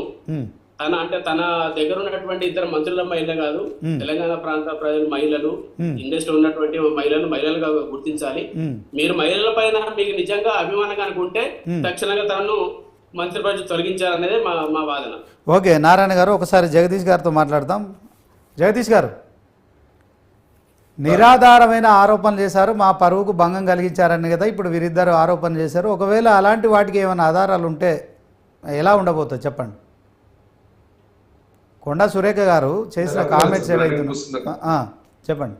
తన దగ్గర ఉన్నటువంటి 2 మంత్రుల మహిళ కాదు, తెలంగాణ ప్రాంత ప్రజల మహిళలు, ఇండస్ట్రీ ఉన్నటువంటి మహిళలుగా గుర్తించాలి. మీరు మహిళల పైన మీకు నిజంగా అభిమానం అనుకుంటే తక్షణంగా తనను మంత్రి పదవి తొలగించాలనేది మా వాదన. ఓకే నారాయణ గారు, ఒకసారి జగదీష్ గారితో మాట్లాడతాం. జగదీష్ గారు, నిరాధారమైన ఆరోపణలు చేశారు, మా పరువుకు భంగం కలిగించారని కదా ఇప్పుడు వీరిద్దరు ఆరోపణ చేశారు. ఒకవేళ అలాంటి వాటికి ఏమైనా ఆధారాలు ఉంటే ఎలా ఉండబోతుంది చెప్పండి. కొండా సురేఖ గారు చేసిన కామెంట్స్ చెప్పండి.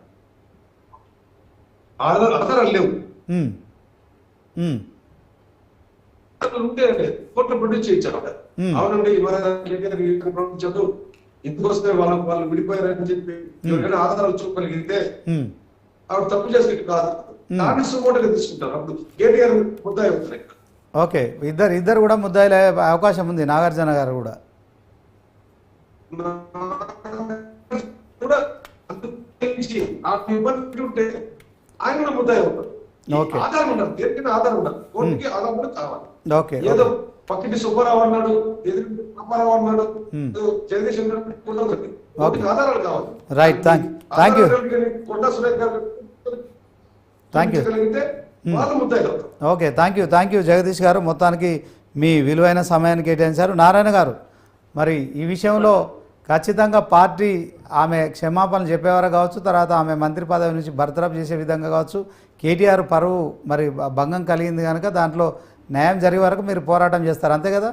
ఆధారాలు లేవు ఉంటే కోర్టులో ప్రొడ్యూస్ చేయించారు. అవునండి ప్రవర్తించారు, ఇందుకోసమే వాళ్ళు విడిపోయారని చెప్పి ఎవరైనా ఆధారాలు చూపగలిగితే ఆవిడ తప్పు చేసినట్టు కాదు. దాన్ని సుమోటగా తీసుకుంటారు. అప్పుడు కేటీఆర్ ముద్దాయి అవుతున్నాయి. ఓకే, ఇద్దరు కూడా ముద్దాయిలు అయ్యే అవకాశం ఉంది, నాగార్జున గారు కూడా. కూడా అందుకే ఆ ఇబ్బంది ఉంటే ఆయన కూడా ముద్దాయి అవుతారు. ఓకే. ఆధారం ఉండాలి, దేనికి ఆధారం ఉండాలి, కోర్టుకి ఆధారం కూడా కావాలి. ఓకే. ఏదో పక్కింటి సుబ్బారావు అన్నాడు, ఎదురు అమ్మారావు అన్నాడు, జగదీష్ అన్నాడు, కోర్టుకి ఆధారాలు కావాలి. Right, thank you. Konda Suresh గారు థ్యాంక్ యూ. కలిగితే వాళ్ళు ముద్దాయిలు అవుతారు. ఓకే, థ్యాంక్ యూ జగదీష్ గారు. మొత్తానికి మీ విలువైన సమయాన్ని కేటాయించారు. నారాయణ గారు, మరి ఈ విషయంలో ఖచ్చితంగా పార్టీ ఆమె క్షమాపణలు చెప్పేవారు కావచ్చు, తర్వాత ఆమె మంత్రి పదవి నుంచి బర్తరఫ్ చేసే విధంగా కావచ్చు, కేటీఆర్ పరువు మరి భంగం కలిగింది కనుక దాంట్లో న్యాయం జరిగే వరకు మీరు పోరాటం చేస్తారు, అంతే కదా?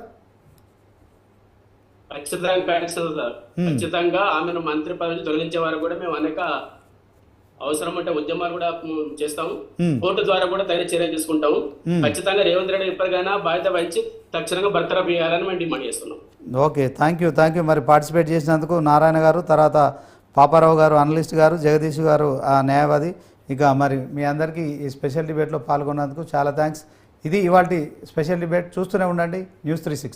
ఖచ్చితంగా ఆమెను మంత్రి పదవి తొలగించే వారు కూడా మేము అనేక అవసరం అంటే ఉద్యమాలు కూడా చేస్తాము, కోర్టు ద్వారా కూడా తగిన చర్యలు తీసుకుంటాము. ఖచ్చితంగా రేవంత్ రెడ్డి ఎప్పటికైనా బాధ్యత వహించి తక్షణంగా బర్తరఫ్ చేయాలని మేము డిమాండ్ చేస్తున్నాం. Okay, thank you. మరి పార్టిసిపేట్ చేసినందుకు నారాయణ గారు, తర్వాత పాపారావు గారు అనలిస్ట్ గారు, జగదీష్ గారు న్యాయవాది, ఇక మరి మీ అందరికీ ఈ స్పెషల్ డిబేట్లో పాల్గొన్నందుకు చాలా థ్యాంక్స్. ఇది ఇవాల్టి స్పెషల్ డిబేట్. చూస్తూనే ఉండండి News 360.